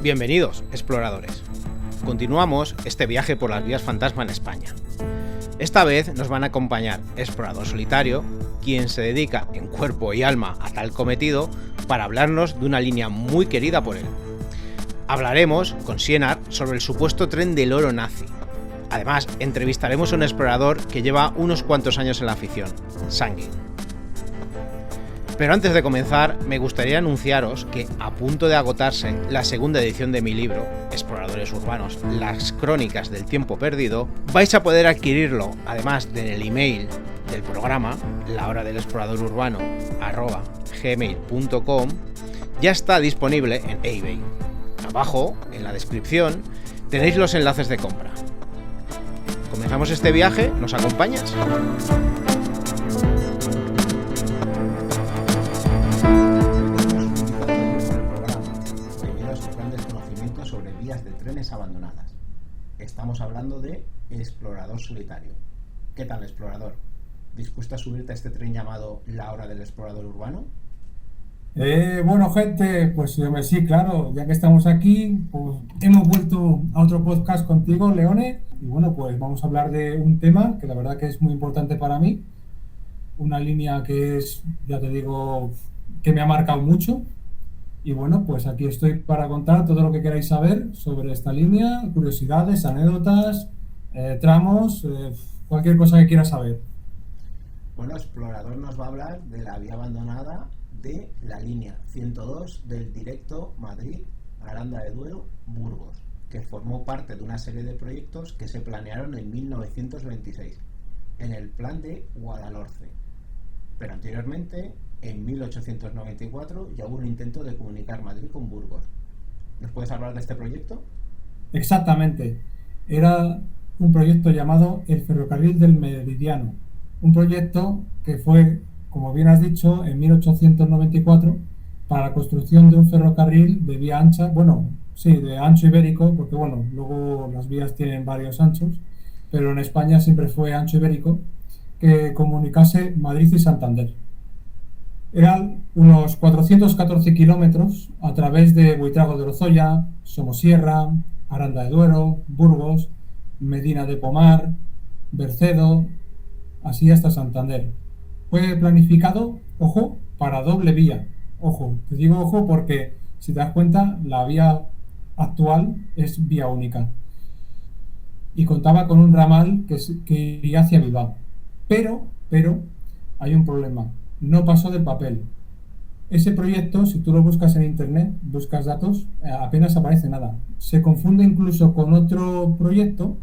Bienvenidos, exploradores. Continuamos este viaje por las vías fantasma en España. Esta vez nos van a acompañar Explorador Solitario, quien se dedica en cuerpo y alma a tal cometido, para hablarnos de una línea muy querida por él. Hablaremos con Sienar sobre el supuesto tren del oro nazi. Además, entrevistaremos a un explorador que lleva unos cuantos años en la afición, Sanguin. Pero antes de comenzar, me gustaría anunciaros que, a punto de agotarse la segunda edición de mi libro, Exploradores Urbanos, las crónicas del tiempo perdido, vais a poder adquirirlo, además del email del programa, lahora-del-explorador-urbano@gmail.com, ya está disponible en eBay. Abajo, en la descripción, tenéis los enlaces de compra. ¿Comenzamos este viaje? ¿Nos acompañas? Sobre vías de trenes abandonadas. Estamos hablando de Explorador Solitario. ¿Qué tal, explorador? ¿Dispuesto a subirte a este tren llamado La Hora del Explorador Urbano? Bueno, gente, pues sí, claro, ya que estamos aquí, pues hemos vuelto a otro podcast contigo, Leone, y bueno, pues vamos a hablar de un tema que la verdad que es muy importante para mí, una línea que es, ya te digo, que me ha marcado mucho. Y bueno, pues aquí estoy para contar todo lo que queráis saber sobre esta línea, curiosidades, anécdotas, tramos, cualquier cosa que quieras saber. Bueno, Explorador nos va a hablar de la vía abandonada de la línea 102 del directo Madrid-Aranda de Duero-Burgos, que formó parte de una serie de proyectos que se planearon en 1926, en el plan de Guadalhorce. Pero anteriormente, en 1894, ya hubo un intento de comunicar Madrid con Burgos. ¿Nos puedes hablar de este proyecto? Exactamente. Era un proyecto llamado el Ferrocarril del Meridiano. Un proyecto que fue, como bien has dicho, en 1894 para la construcción de un ferrocarril de vía ancha, bueno, sí, de ancho ibérico, porque bueno, luego las vías tienen varios anchos, pero en España siempre fue ancho ibérico, que comunicase Madrid y Santander. Eran unos 414 kilómetros a través de Buitrago de Lozoya, Somosierra, Aranda de Duero, Burgos, Medina de Pomar, Bercedo, así hasta Santander. Fue planificado, ojo, para doble vía. Ojo, te digo ojo porque si te das cuenta, la vía actual es vía única. Y contaba con un ramal que iría hacia Bilbao. Pero, hay un problema. No pasó del papel. Ese proyecto, si tú lo buscas en internet, buscas datos, apenas aparece nada. Se confunde incluso con otro proyecto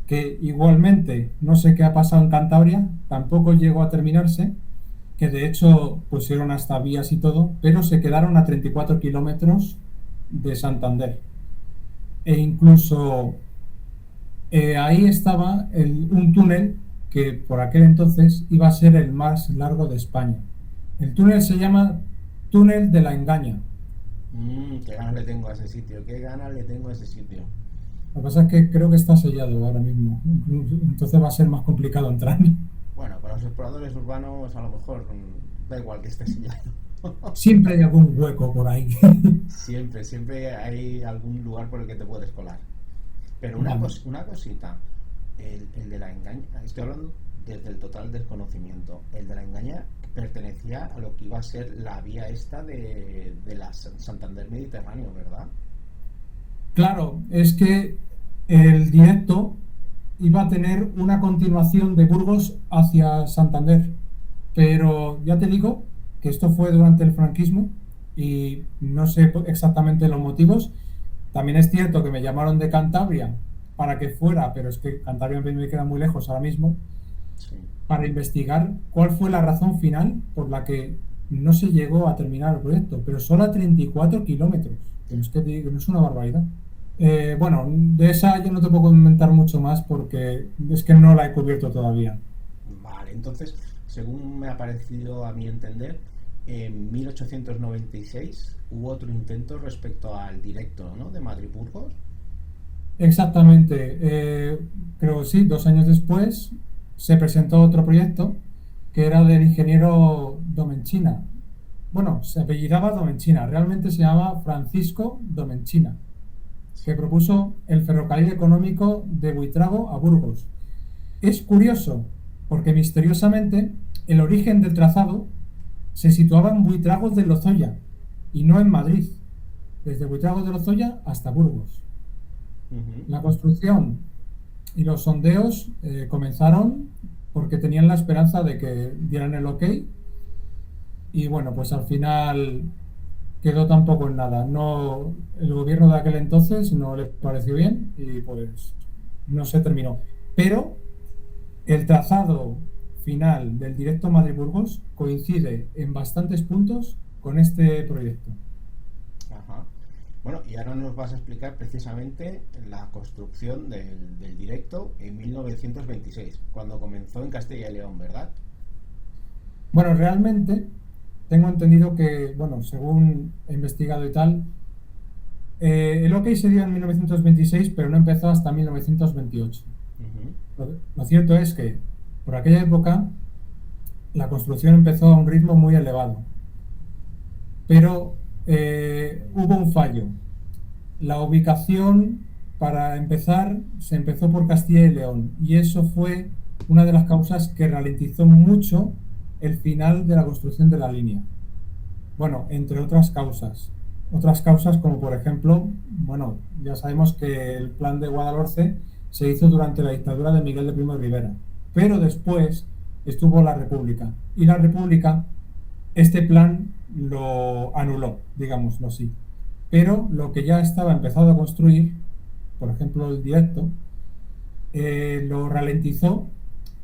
que igualmente no sé qué ha pasado en Cantabria, tampoco llegó a terminarse, que de hecho pusieron hasta vías y todo, pero se quedaron a 34 kilómetros de Santander. E incluso ahí estaba un túnel que por aquel entonces iba a ser el más largo de España. El túnel se llama Túnel de la Engaña. Qué ganas le tengo a ese sitio, qué ganas le tengo a ese sitio. Lo que pasa es que creo que está sellado ahora mismo, entonces va a ser más complicado entrar. Bueno, para los exploradores urbanos a lo mejor da igual que esté sellado. Siempre hay algún hueco por ahí. Siempre hay algún lugar por el que te puedes colar. Pero una cosita, el de la Engaña, estoy hablando desde el total desconocimiento. El de la Engaña pertenecía a lo que iba a ser la vía esta de la Santander Mediterráneo, ¿verdad? Claro, es que el directo iba a tener una continuación de Burgos hacia Santander, pero ya te digo que esto fue durante el franquismo y no sé exactamente los motivos. También es cierto que me llamaron de Cantabria para que fuera, pero es que Cantabria me queda muy lejos ahora mismo, Sí. para investigar cuál fue la razón final por la que no se llegó a terminar el proyecto, pero solo a 34 kilómetros, que no es, que no es una barbaridad. Bueno, de esa yo no te puedo comentar mucho más porque es que no la he cubierto todavía. Vale, entonces, según me ha parecido a mi entender, en 1896 hubo otro intento respecto al directo, ¿no?, de Madrid-Burgos. Exactamente, creo que sí, 2 años después se presentó otro proyecto que era del ingeniero Domenchina, bueno, se apellidaba Domenchina, realmente se llamaba Francisco Domenchina, que propuso el ferrocarril económico de Buitrago a Burgos. Es curioso, porque misteriosamente el origen del trazado se situaba en Buitrago de Lozoya y no en Madrid, desde Buitrago de Lozoya hasta Burgos. Ujú. La construcción y los sondeos comenzaron porque tenían la esperanza de que dieran el ok y bueno, pues al final quedó tampoco en nada. No, el gobierno de aquel entonces no le pareció bien y pues no se terminó. Pero el trazado final del directo Madrid-Burgos coincide en bastantes puntos con este proyecto. Ajá. Bueno, y ahora nos vas a explicar precisamente la construcción del directo en 1926, cuando comenzó en Castilla y León, ¿verdad? Bueno, realmente tengo entendido que, bueno, según he investigado y tal, el OK se dio en 1926, pero no empezó hasta 1928. Ujú. Lo cierto es que por aquella época la construcción empezó a un ritmo muy elevado, pero hubo un fallo. La ubicación, para empezar, se empezó por Castilla y León y eso fue una de las causas que ralentizó mucho el final de la construcción de la línea. Bueno, entre otras causas. Otras causas como por ejemplo, bueno, ya sabemos que el plan de Guadalhorce se hizo durante la dictadura de Miguel de Primo de Rivera, pero después estuvo la República y la República este plan lo anuló, digámoslo así. Pero lo que ya estaba empezado a construir, por ejemplo el directo, lo ralentizó,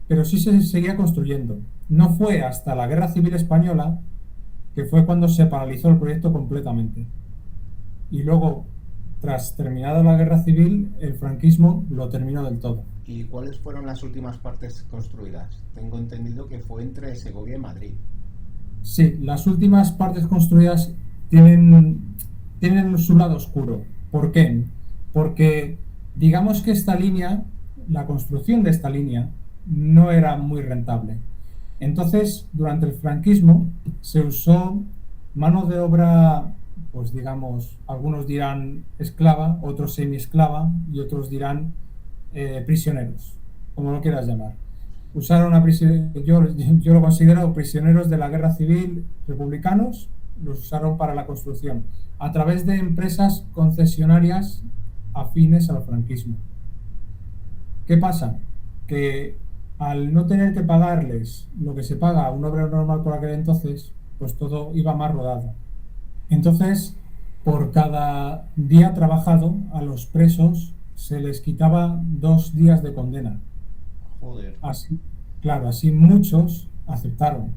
pero sí se seguía construyendo. No fue hasta la Guerra Civil Española que fue cuando se paralizó el proyecto completamente. Y luego, tras terminada la Guerra Civil, el franquismo lo terminó del todo. ¿Y cuáles fueron las últimas partes construidas? Tengo entendido que fue entre Segovia y Madrid. Sí, las últimas partes construidas tienen su lado oscuro. ¿Por qué? Porque digamos que esta línea, la construcción de esta línea, no era muy rentable. Entonces, durante el franquismo se usó mano de obra, pues digamos, algunos dirán esclava, otros semi-esclava y otros dirán prisioneros, como lo quieras llamar. Usaron a yo lo considero prisioneros de la guerra civil republicanos, los usaron para la construcción a través de empresas concesionarias afines al franquismo. ¿Qué pasa? Que al no tener que pagarles lo que se paga a un obrero normal por aquel entonces, pues todo iba más rodado. Entonces, por cada día trabajado, a los presos se les quitaba 2 días de condena. Joder. Así, claro, así muchos aceptaron.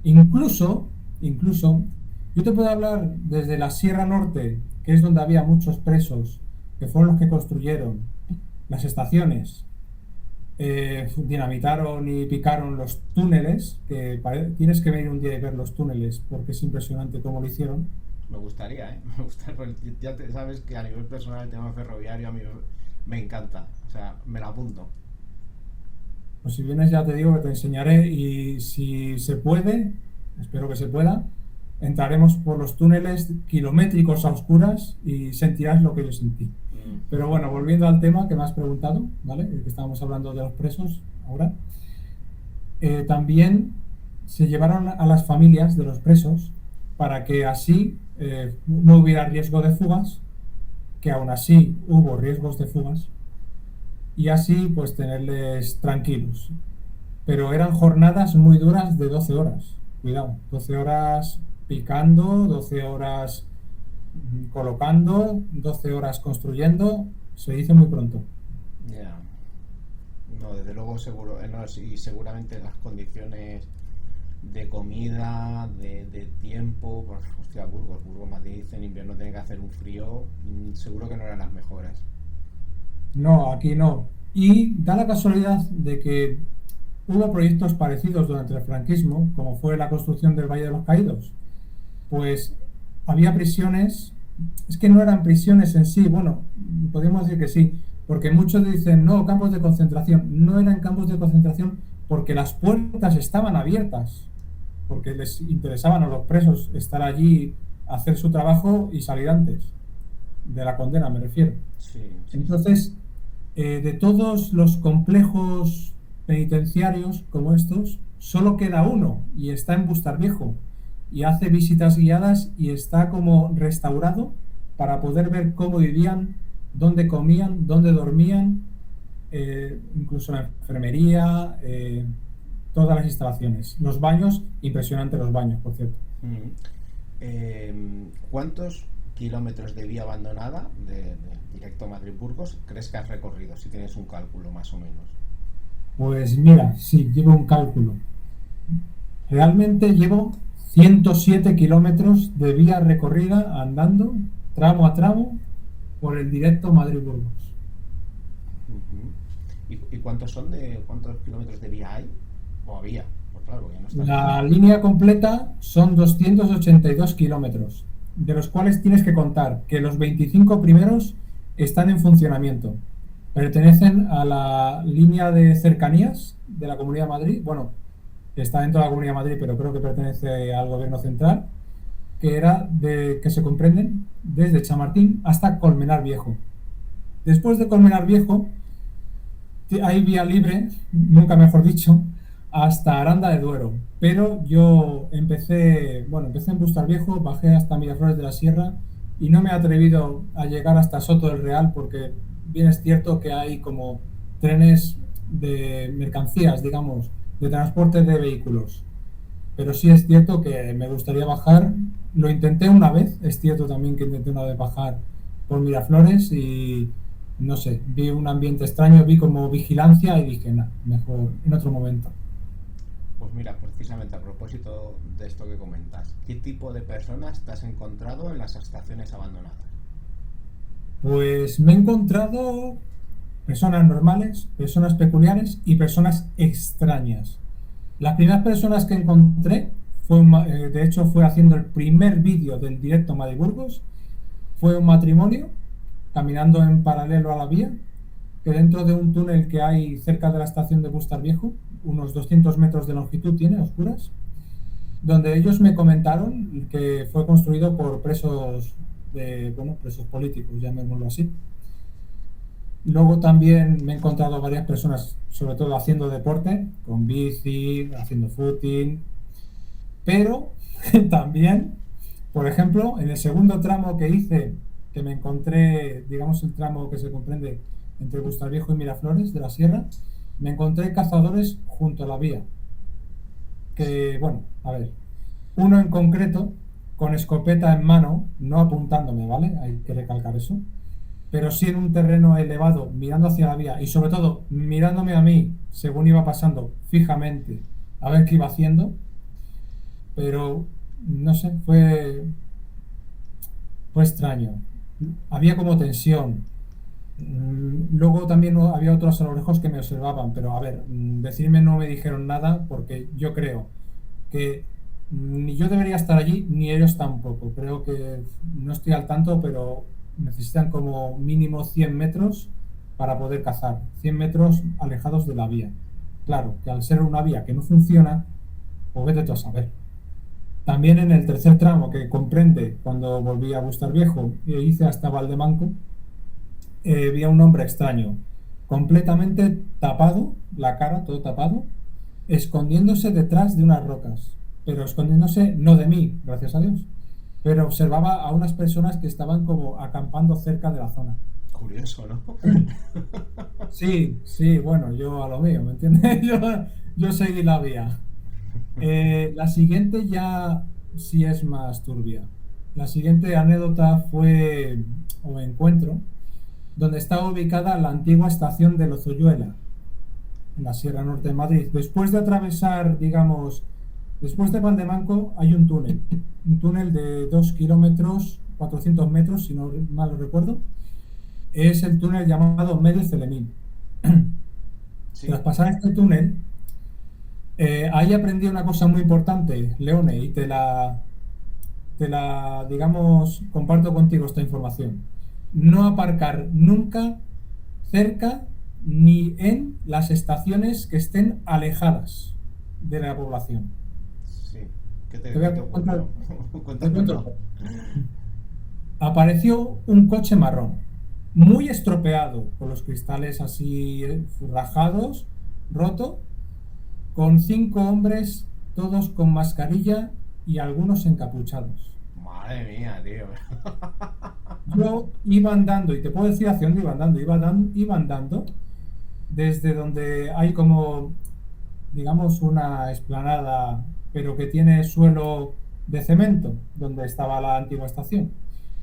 Incluso, yo te puedo hablar desde la Sierra Norte, que es donde había muchos presos, que fueron los que construyeron las estaciones, dinamitaron y picaron los túneles, que tienes que venir un día y ver los túneles, porque es impresionante cómo lo hicieron. Me gustaría, ¿eh? Me gusta, porque ya sabes que a nivel personal el tema ferroviario a mí me encanta. O sea, me lo apunto. Pues si vienes ya te digo que te enseñaré y si se puede, espero que se pueda, entraremos por los túneles kilométricos a oscuras y sentirás lo que yo sentí. Mm. Pero bueno, volviendo al tema que me has preguntado, ¿vale? El que estábamos hablando de los presos ahora, también se llevaron a las familias de los presos para que así no hubiera riesgo de fugas, que aún así hubo riesgos de fugas, y así pues tenerles tranquilos. Pero eran jornadas muy duras de 12 horas, cuidado, 12 horas picando, 12 horas colocando, 12 horas construyendo, se dice muy pronto. Ya. Yeah. No, desde luego seguro. No, y seguramente las condiciones de comida, de tiempo, pues, hostia, Burgos, Madrid en invierno tiene que hacer un frío, seguro que no eran las mejores. No, aquí no. Y da la casualidad de que hubo proyectos parecidos durante el franquismo, como fue la construcción del Valle de los Caídos. Pues había prisiones, es que no eran prisiones en sí, bueno, podríamos decir que sí, porque muchos dicen, no, campos de concentración. No eran campos de concentración porque las puertas estaban abiertas. porque les interesaban a los presos estar allí, hacer su trabajo y salir antes de la condena, me refiero. Sí, sí, sí. Entonces, de todos los complejos penitenciarios como estos, solo queda uno y está en Bustarviejo y hace visitas guiadas y está como restaurado para poder ver cómo vivían, dónde comían, dónde dormían, incluso la enfermería, todas las instalaciones. Los baños, impresionante los baños, por cierto. Mm. ¿Cuántos kilómetros de vía abandonada directo Madrid-Burgos crees que has recorrido? Si tienes un cálculo más o menos. Pues mira, sí, llevo un cálculo. Realmente llevo 107 kilómetros de vía recorrida andando, tramo a tramo, por el directo Madrid-Burgos. Ujú. ¿Y cuántos kilómetros de vía hay? O había, pues claro, ya no estás viviendo. La línea completa son 282 kilómetros, de los cuales tienes que contar que los 25 primeros están en funcionamiento. Pertenecen a la línea de cercanías de la Comunidad de Madrid. Bueno, está dentro de la Comunidad de Madrid, pero creo que pertenece al Gobierno central, que se comprenden desde Chamartín hasta Colmenar Viejo. Después de Colmenar Viejo hay vía libre, nunca mejor dicho, hasta Aranda de Duero. Pero yo empecé en Bustarviejo, bajé hasta Miraflores de la Sierra y no me he atrevido a llegar hasta Soto del Real porque bien es cierto que hay como trenes de mercancías, digamos, de transporte de vehículos. Pero sí es cierto que me gustaría bajar. Lo intenté una vez, es cierto también que intenté una vez bajar por Miraflores y no sé, vi un ambiente extraño, vi como vigilancia y dije, nada, mejor en otro momento. Pues mira, precisamente a propósito de esto que comentas, ¿qué tipo de personas te has encontrado en las estaciones abandonadas? Pues me he encontrado personas normales, personas peculiares y personas extrañas. Las primeras personas que encontré de hecho, fue haciendo el primer vídeo del directo Madrid Burgos. Fue un matrimonio caminando en paralelo a la vía, que dentro de un túnel que hay cerca de la estación de Bustar Viejo, unos 200 metros de longitud tiene, oscuras, donde ellos me comentaron que fue construido por presos políticos, llamémoslo así. Luego también me he encontrado varias personas, sobre todo haciendo deporte, con bici, haciendo footing, pero también, por ejemplo, en el segundo tramo que hice, que me encontré, digamos, el tramo que se comprende entre Bustarviejo y Miraflores de la Sierra, me encontré cazadores junto a la vía. Que, bueno, a ver, uno en concreto, con escopeta en mano, no apuntándome, ¿vale? Hay que recalcar eso. Pero sí en un terreno elevado, mirando hacia la vía y sobre todo mirándome a mí según iba pasando fijamente a ver qué iba haciendo. Pero, no sé, fue extraño. Había como tensión. Luego también había otros a lo lejos que me observaban, pero a ver, decirme no me dijeron nada porque yo creo que ni yo debería estar allí ni ellos tampoco. Creo que no estoy al tanto, pero necesitan como mínimo 100 metros para poder cazar, 100 metros alejados de la vía. Claro, que al ser una vía que no funciona, pues vete tú a saber. También en el tercer tramo, que comprende cuando volví a Bustar Viejo e hice hasta Valdemanco, vi a un hombre extraño, completamente tapado, la cara todo tapado, escondiéndose detrás de unas rocas, pero escondiéndose no de mí, gracias a Dios, pero observaba a unas personas que estaban como acampando cerca de la zona. Curioso, ¿no? Sí, sí, bueno, yo a lo mío, ¿me entiendes? Yo seguí la vía. La siguiente ya sí es más turbia. La siguiente anécdota fue o encuentro donde estaba ubicada la antigua estación de Lozoyuela, en la Sierra Norte de Madrid. Después de atravesar, digamos, después de Valdemanco hay un túnel de 2 kilómetros, 400 metros, si no mal lo recuerdo. Es el túnel llamado Medio Celemín. Tras Sí. pasar este túnel, ahí aprendí una cosa muy importante, Leone, y digamos, comparto contigo esta información. No aparcar nunca cerca ni en las estaciones que estén alejadas de la población. Sí. Te voy ¿Qué a te contar, ocurrió? te cuento. Cuéntamelo. Apareció un coche marrón, muy estropeado, con los cristales así rajados, roto, con 5 hombres, todos con mascarilla y algunos encapuchados. Madre mía, tío. Yo iba andando, y te puedo decir hacia dónde iba andando, iba andando desde donde hay como, digamos, una explanada, pero que tiene suelo de cemento, donde estaba la antigua estación.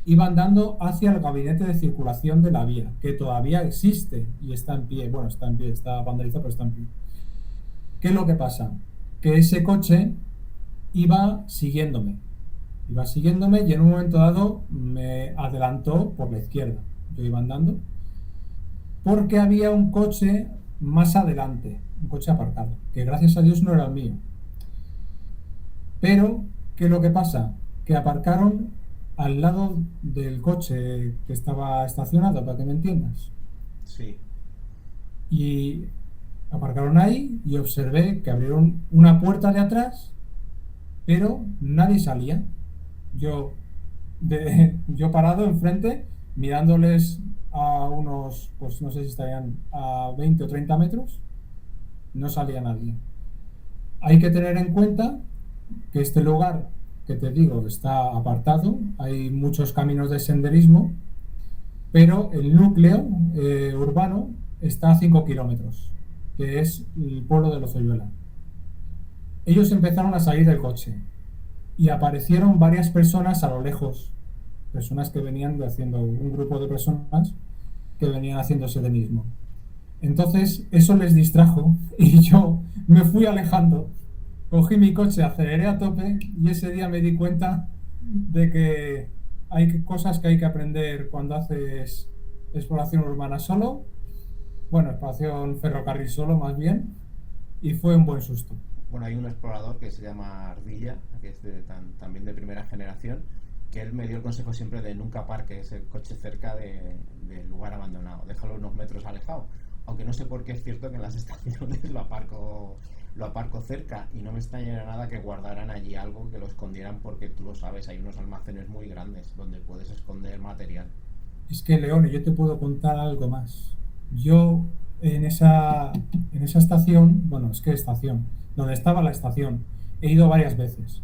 Iba andando hacia el gabinete de circulación de la vía, que todavía existe y está en pie. Bueno, está en pie, está vandalizado, pero está en pie. ¿Qué es lo que pasa? Que ese coche iba siguiéndome. Iba siguiéndome y en un momento dado me adelantó por la izquierda. Yo iba andando porque había un coche más adelante, un coche aparcado, que gracias a Dios no era el mío. Pero, ¿qué es lo que pasa? Que aparcaron al lado del coche que estaba estacionado, para que me entiendas. Sí. Y aparcaron ahí y observé que abrieron una puerta de atrás, pero nadie salía. Yo, yo parado enfrente, mirándoles a unos, pues no sé si estarían a 20 o 30 metros, no salía nadie. Hay que tener en cuenta que este lugar que te digo está apartado, hay muchos caminos de senderismo, pero el núcleo urbano está a 5 kilómetros, que es el pueblo de Lozoyuela. Ellos empezaron a salir del coche y aparecieron varias personas a lo lejos, personas que venían haciendo, un grupo de personas que venían haciendo senderismo. Entonces eso les distrajo y yo me fui alejando, cogí mi coche, aceleré a tope y ese día me di cuenta de que hay cosas que hay que aprender cuando haces exploración urbana solo, bueno, exploración ferrocarril solo más bien, y fue un buen susto. Bueno, hay un explorador que se llama Ardilla, que es también de primera generación, que él me dio el consejo siempre de nunca aparques el coche cerca del lugar abandonado, déjalo unos metros alejado. Aunque no sé por qué es cierto que en las estaciones lo aparco cerca y no me extrañaría nada que guardaran allí algo, que lo escondieran porque tú lo sabes, hay unos almacenes muy grandes donde puedes esconder material. Es que, Leone, yo te puedo contar algo más. Yo en esa estación, bueno, es que estación, donde estaba la estación, he ido varias veces,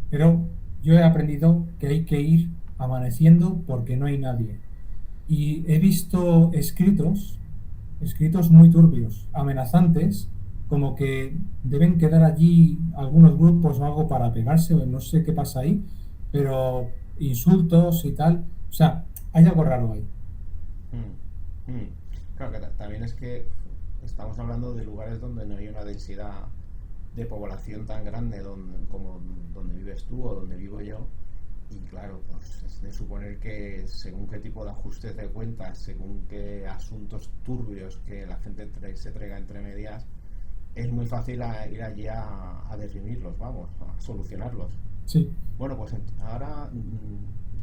pero yo he aprendido que hay que ir amaneciendo porque no hay nadie. Y he visto escritos muy turbios, amenazantes, como que deben quedar allí algunos grupos o algo para pegarse, o no sé qué pasa ahí, pero insultos y tal. O sea, hay algo raro ahí. Mm, mm. Claro que también es que estamos hablando de lugares donde no hay una densidad de población tan grande como donde vives tú o donde vivo yo. Y claro, pues es de suponer que según qué tipo de ajustes de cuentas, según qué asuntos turbios que la gente se traiga entre medias, es muy fácil ir allí a derimirlos, vamos, a solucionarlos. Sí, Bueno, pues ahora,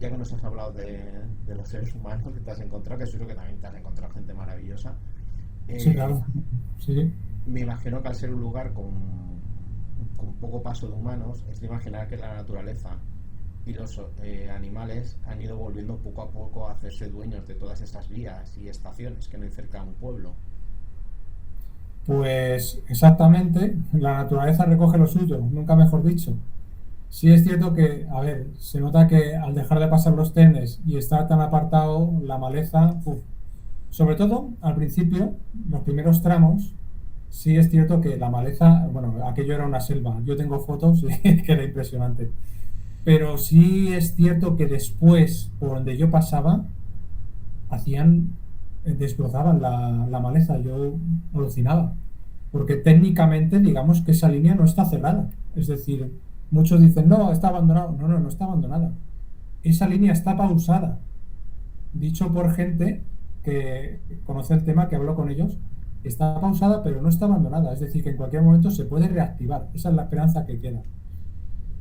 ya que nos has hablado de los seres humanos que te has encontrado, que seguro que también te has encontrado gente maravillosa, sí, eh, claro. Sí. me imagino que al ser un lugar con poco paso de humanos, es de imaginar que la naturaleza y los animales han ido volviendo poco a poco a hacerse dueños de todas esas vías y estaciones que no hay cerca de un pueblo. Pues exactamente, la naturaleza recoge lo suyo, nunca mejor dicho. Sí es cierto que, a ver, se nota que al dejar de pasar los trenes y estar tan apartado, la maleza, uf. Sobre todo al principio, los primeros tramos, sí es cierto que la maleza, bueno, aquello era una selva. Yo tengo fotos que era impresionante. Pero sí es cierto que después, por donde yo pasaba, hacían, desbrozaban la maleza. Yo alucinaba. Porque técnicamente, digamos que esa línea no está cerrada. Es decir, muchos dicen, no, está abandonado. No, no, no está abandonada. Esa línea está pausada. Dicho por gente que conoce el tema, que habló con ellos, está pausada, pero no está abandonada. Es decir, que en cualquier momento se puede reactivar. Esa es la esperanza que queda.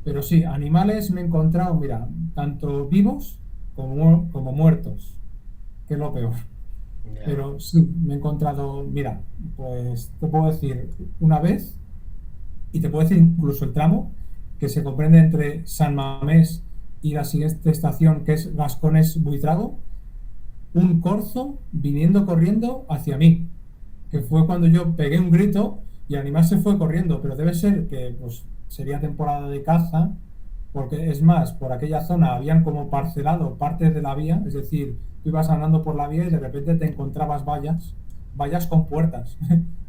Pero sí, animales me he encontrado, mira, tanto vivos como muertos, que es lo peor. Ya. Pero sí, me he encontrado, mira, pues te puedo decir una vez, y te puedo decir incluso el tramo, que se comprende entre San Mamés y la siguiente estación, que es Gascones-Buitrago, un corzo viniendo corriendo hacia mí, que fue cuando yo pegué un grito y el animal se fue corriendo, pero debe ser que pues sería temporada de caza, porque es más, por aquella zona habían como parcelado partes de la vía, es decir, tú ibas andando por la vía y de repente te encontrabas vallas con puertas,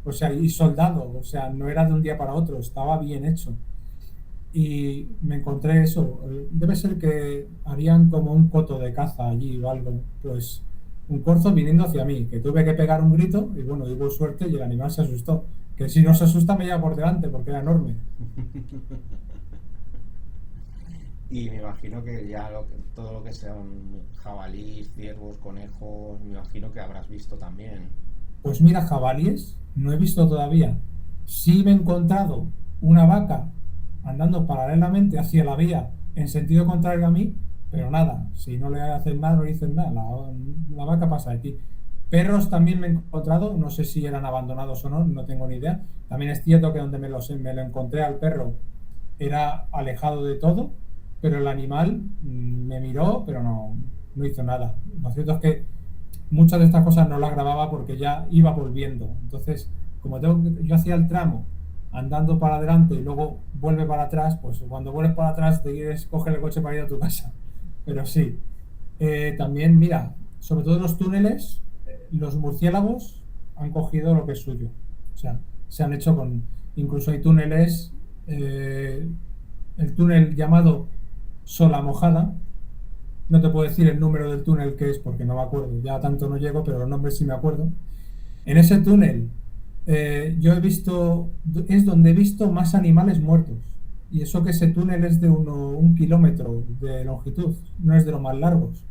o sea, y soldado, o sea, no era de un día para otro, estaba bien hecho. Y me encontré eso, debe ser que harían como un coto de caza allí o algo, pues un corzo viniendo hacia mí, que tuve que pegar un grito y bueno, hubo suerte y el animal se asustó, que si no se asusta me lleva por delante porque era enorme. Y me imagino que ya todo lo que sean jabalíes, ciervos, conejos, me imagino que habrás visto también. Pues mira, jabalíes no he visto todavía. Sí me he encontrado una vaca andando paralelamente hacia la vía en sentido contrario a mí, pero nada, si no le hacen nada, no le dicen nada, la vaca pasa de ti. Perros también me he encontrado, no sé si eran abandonados o no, no tengo ni idea. También es cierto que donde me lo encontré al perro era alejado de todo, pero el animal me miró, pero no hizo nada. Lo cierto es que muchas de estas cosas no las grababa porque ya iba volviendo. Entonces, como yo hacía el tramo andando para adelante y luego vuelve para atrás, pues cuando vuelves para atrás te quieres coger el coche para ir a tu casa. Pero sí, también, mira, sobre todo en los túneles, los murciélagos han cogido lo que es suyo. O sea, se han hecho incluso hay túneles, el túnel llamado Sola Mojada, no te puedo decir el número del túnel que es porque no me acuerdo, ya tanto no llego, pero los nombres sí me acuerdo. En ese túnel yo he visto, es donde he visto más animales muertos. Y eso que ese túnel es de 1 kilómetro de longitud, no es de los más largos.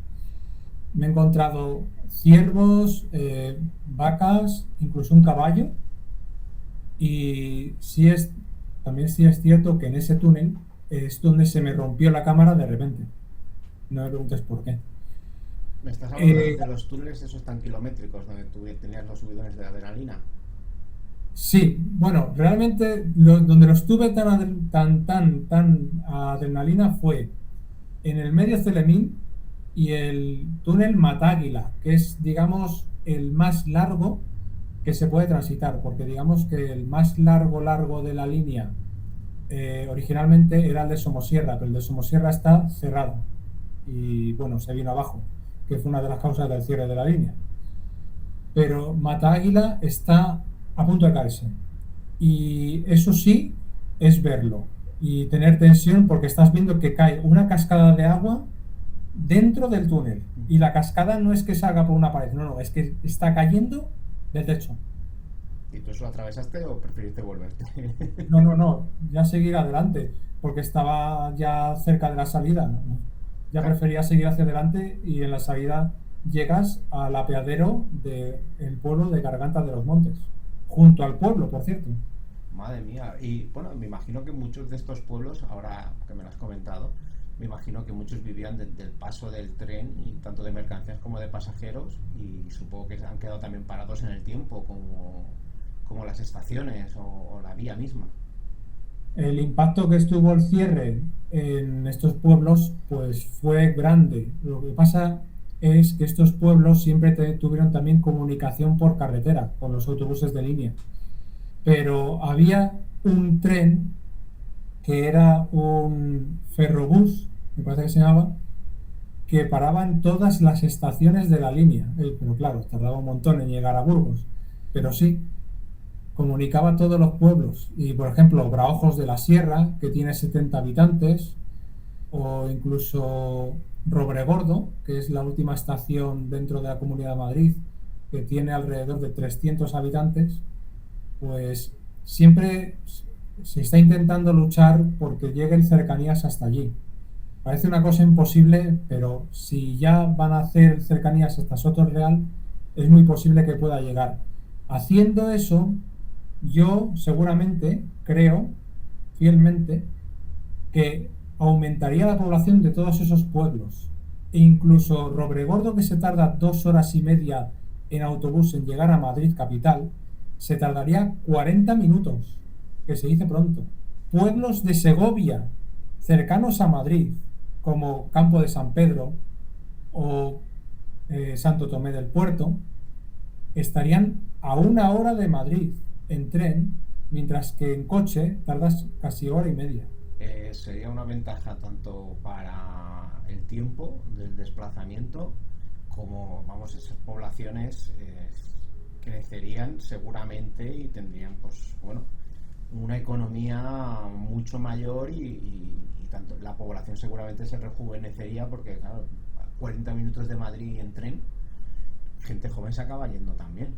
Me he encontrado ciervos, vacas, incluso un caballo. Y también sí es cierto que en ese túnel es donde se me rompió la cámara de repente. No me preguntes por qué. Me estás hablando Eh, de los túneles esos tan kilométricos donde tú tenías los subidones de adrenalina. sí, bueno, realmente donde los tuve tan adrenalina fue en el medio Celemín y el túnel Matáguila, que es, digamos, el más largo que se puede transitar, porque digamos que el más largo de la línea originalmente era el de Somosierra, pero el de Somosierra está cerrado y bueno, se vino abajo, que fue una de las causas del cierre de la línea. Pero Mata Águila está a punto de caerse. Y eso sí es verlo y tener tensión porque estás viendo que cae una cascada de agua dentro del túnel. Y la cascada no es que salga por una pared, no, es que está cayendo del techo. ¿Y tú eso lo atravesaste o preferiste volverte? No, ya seguir adelante porque estaba ya cerca de la salida. Ya Claro. prefería seguir hacia adelante y en la salida llegas al apeadero del pueblo de Garganta de los Montes, junto al pueblo, por cierto. Madre mía. Y bueno, me imagino que muchos de estos pueblos, ahora que me lo has comentado, me imagino que muchos vivían del paso del tren, y tanto de mercancías como de pasajeros, y supongo que han quedado también parados en el tiempo, como las estaciones o la vía misma. El impacto que estuvo el cierre en estos pueblos pues fue grande. Lo que pasa es que estos pueblos siempre tuvieron también comunicación por carretera, con los autobuses de línea. Pero había un tren que era un ferrobús, me parece que se llamaba, que paraba en todas las estaciones de la línea. Pero claro, tardaba un montón en llegar a Burgos. Pero sí, comunicaba a todos los pueblos. Y por ejemplo, Braojos de la Sierra, que tiene 70 habitantes, o incluso Robregordo, que es la última estación dentro de la Comunidad de Madrid, que tiene alrededor de 300 habitantes, pues siempre se está intentando luchar porque lleguen cercanías hasta allí. Parece una cosa imposible, pero si ya van a hacer cercanías hasta Soto Real, es muy posible que pueda llegar. Haciendo eso, yo seguramente creo fielmente que aumentaría la población de todos esos pueblos. E incluso Robregordo, que se tarda 2 horas y media en autobús en llegar a Madrid capital, se tardaría 40 minutos, que se dice pronto. Pueblos de Segovia, cercanos a Madrid, como Campo de San Pedro o Santo Tomé del Puerto, estarían a 1 hora de Madrid en tren, mientras que en coche tardas casi hora y media. Sería una ventaja tanto para el tiempo del desplazamiento como, vamos, esas poblaciones crecerían seguramente y tendrían, pues, bueno, una economía mucho mayor y tanto la población seguramente se rejuvenecería porque, claro, a 40 minutos de Madrid en tren, gente joven se acaba yendo también.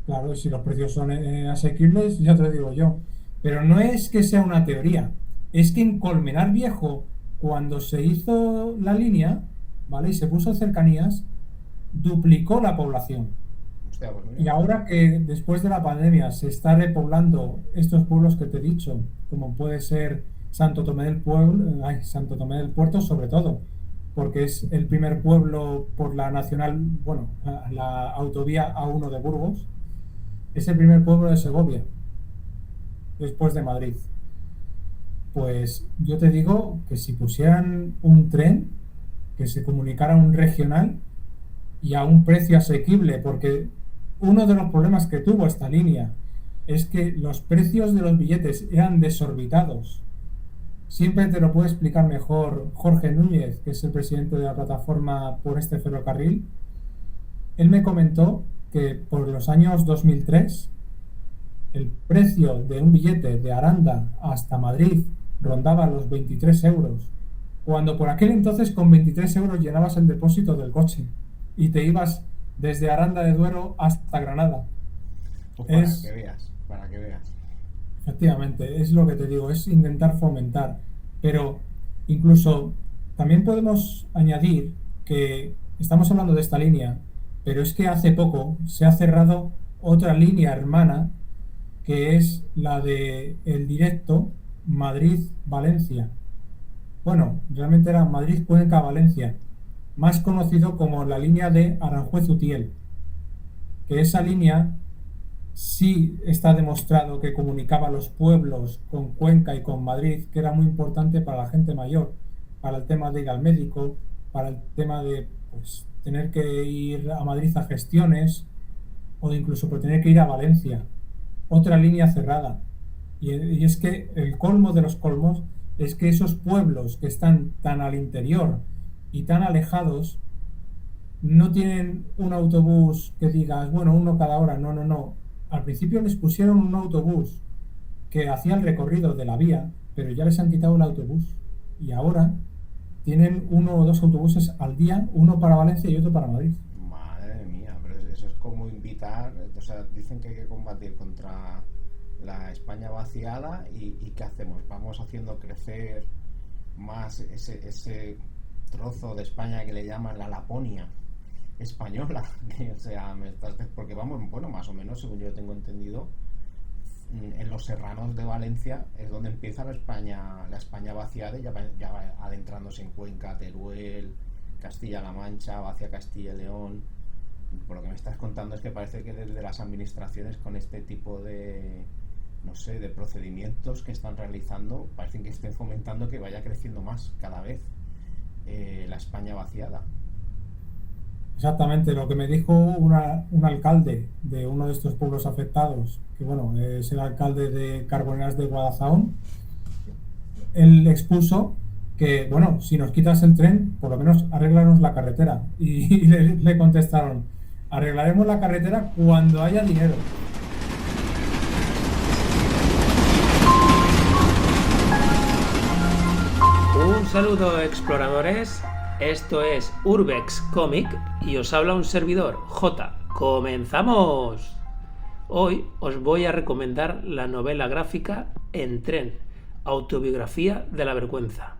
Claro, si los precios son asequibles, ya te lo digo yo. Pero no es que sea una teoría, es que en Colmenar Viejo, cuando se hizo la línea, ¿vale? Y se puso cercanías, duplicó la población. Hostia, pues Y mira, ahora que después de la pandemia se está repoblando estos pueblos que te he dicho, como puede ser Santo Tomé del Pueblo, ay, Santo Tomé del Puerto sobre todo, porque es el primer pueblo por la nacional, bueno, la autovía A1 de Burgos, es el primer pueblo de Segovia, después de Madrid. Pues yo te digo que si pusieran un tren, que se comunicara un regional y a un precio asequible, porque uno de los problemas que tuvo esta línea es que los precios de los billetes eran desorbitados. Siempre te lo puede explicar mejor Jorge Núñez, que es el presidente de la plataforma por este ferrocarril. Él me comentó que por los años 2003 el precio de un billete de Aranda hasta Madrid rondaba los 23 euros, cuando por aquel entonces con 23 euros llenabas el depósito del coche y te ibas desde Aranda de Duero hasta Granada. pues para que Es, veas, para que veas. efectivamente, es lo que te digo, es intentar fomentar, pero incluso también podemos añadir que estamos hablando de esta línea, pero es que hace poco se ha cerrado otra línea hermana que es la de el directo Madrid-Valencia. Bueno, realmente era Madrid-Cuenca-Valencia, más conocido como la línea de Aranjuez-Utiel, que esa línea sí está demostrado que comunicaba los pueblos con Cuenca y con Madrid, que era muy importante para la gente mayor, para el tema de ir al médico, para el tema de pues, tener que ir a Madrid a gestiones o incluso por tener que ir a Valencia. Otra línea cerrada. Y es que el colmo de los colmos es que esos pueblos que están tan al interior y tan alejados no tienen un autobús que digas, bueno, uno cada hora. No, no, no. Al principio les pusieron un autobús que hacía el recorrido de la vía, pero ya les han quitado el autobús. Y ahora tienen 1 o 2 autobuses al día, uno para Valencia y otro para Madrid. Madre mía, pero eso es como invitar, o sea, dicen que hay que combatir contra la España vaciada y ¿qué hacemos? Vamos haciendo crecer más ese trozo de España que le llaman la Laponia española, que, o sea, porque vamos, bueno, más o menos, según yo tengo entendido, en los serranos de Valencia es donde empieza la España vaciada y ya va adentrándose en Cuenca, Teruel, Castilla-La Mancha, va hacia Castilla y León. Por lo que me estás contando es que parece que desde las administraciones con este tipo de, no sé, de procedimientos que están realizando, parecen que estén fomentando que vaya creciendo más cada vez la España vaciada. Exactamente, lo que me dijo un alcalde de uno de estos pueblos afectados, que bueno, es el alcalde de Carboneras de Guadalajara. Él expuso que, bueno, si nos quitas el tren, por lo menos arréglanos la carretera. Y le contestaron, arreglaremos la carretera cuando haya dinero. Un saludo exploradores, esto es Urbex Comic y os habla un servidor, J. ¡Comenzamos! Hoy os voy a recomendar la novela gráfica En tren, autobiografía de la vergüenza,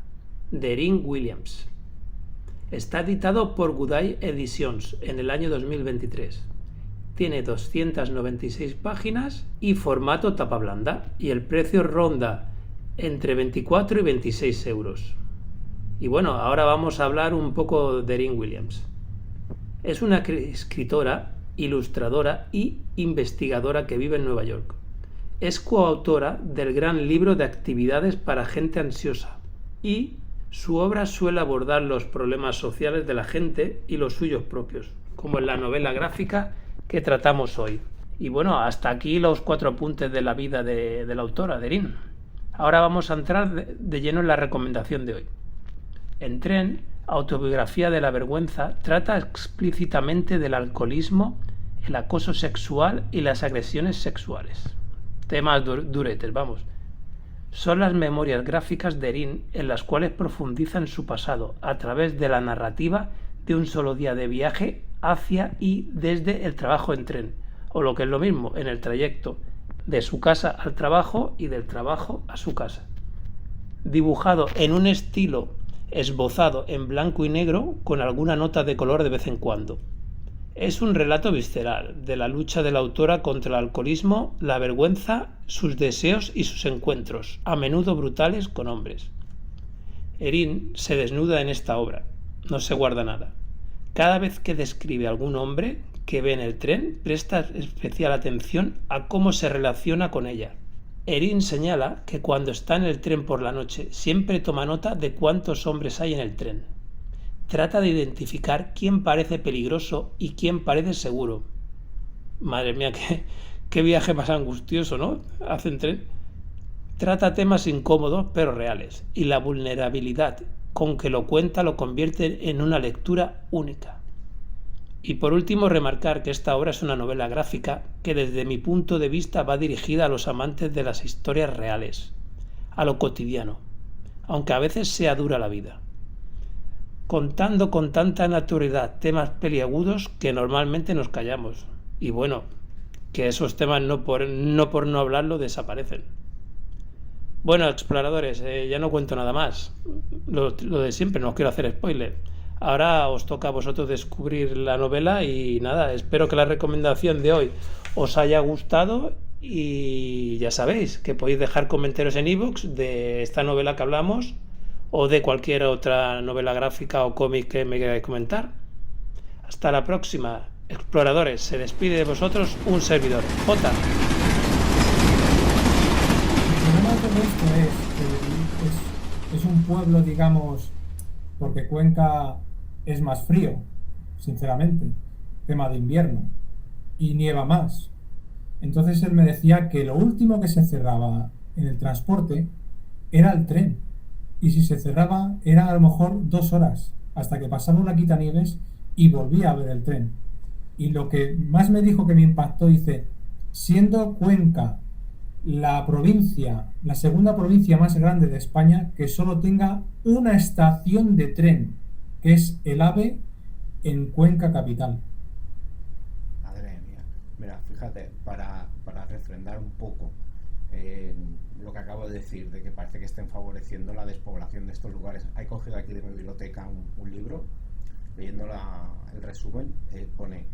de Erin Williams. Está editado por Gudai Editions en el año 2023. Tiene 296 páginas y formato tapa blanda y el precio ronda entre 24 y 26 euros. Y bueno, ahora vamos a hablar un poco de Erin Williams. Es una escritora, ilustradora y investigadora que vive en Nueva York. Es coautora del gran libro de actividades para gente ansiosa, y su obra suele abordar los problemas sociales de la gente y los suyos propios, como en la novela gráfica que tratamos hoy. Y bueno, hasta aquí los 4 apuntes de la vida de la autora, de Erin. Ahora vamos a entrar de lleno en la recomendación de hoy. En Tren, autobiografía de la vergüenza, trata explícitamente del alcoholismo, el acoso sexual y las agresiones sexuales. Temas duretes, vamos. Son las memorias gráficas de Erin en las cuales profundiza en su pasado a través de la narrativa de un solo día de viaje hacia y desde el trabajo en tren, o lo que es lo mismo, en el trayecto de su casa al trabajo y del trabajo a su casa. Dibujado en un estilo esbozado en blanco y negro con alguna nota de color de vez en cuando. Es un relato visceral de la lucha de la autora contra el alcoholismo, la vergüenza, sus deseos y sus encuentros, a menudo brutales con hombres. Erin se desnuda en esta obra, no se guarda nada. Cada vez que describe a algún hombre que ve en el tren, presta especial atención a cómo se relaciona con ella. Erin señala que cuando está en el tren por la noche siempre toma nota de cuántos hombres hay en el tren. Trata de identificar quién parece peligroso y quién parece seguro. Madre mía, qué viaje más angustioso, ¿no? Hacen tren. Trata temas incómodos pero reales, y la vulnerabilidad con que lo cuenta lo convierte en una lectura única. Y por último, remarcar que esta obra es una novela gráfica que desde mi punto de vista va dirigida a los amantes de las historias reales, a lo cotidiano, aunque a veces sea dura la vida, contando con tanta naturalidad temas peliagudos que normalmente nos callamos. Y bueno, que esos temas no por no hablarlo desaparecen. Bueno, exploradores, ya no cuento nada más. Lo de siempre, no os quiero hacer spoiler. Ahora os toca a vosotros descubrir la novela y nada, espero que la recomendación de hoy os haya gustado y ya sabéis que podéis dejar comentarios en iVoox de esta novela que hablamos o de cualquier otra novela gráfica o cómic que me queráis comentar. Hasta la próxima, exploradores. Se despide de vosotros un servidor, J. El problema de todo esto es un pueblo, digamos, porque Cuenca es más frío, sinceramente, tema de invierno, y nieva más. Entonces él me decía que lo último que se cerraba en el transporte era el tren, y si se cerraba era a lo mejor 2 horas, hasta que pasaba una quitanieves y volvía a ver el tren. Y lo que más me dijo que me impactó, dice, siendo Cuenca la segunda provincia más grande de España que solo tenga una estación de tren, que es el AVE en Cuenca capital. Madre mía. Mira, fíjate, para refrendar un poco lo que acabo de decir, de que parece que estén favoreciendo la despoblación de estos lugares. He cogido aquí de mi biblioteca un libro, leyendo el resumen, pone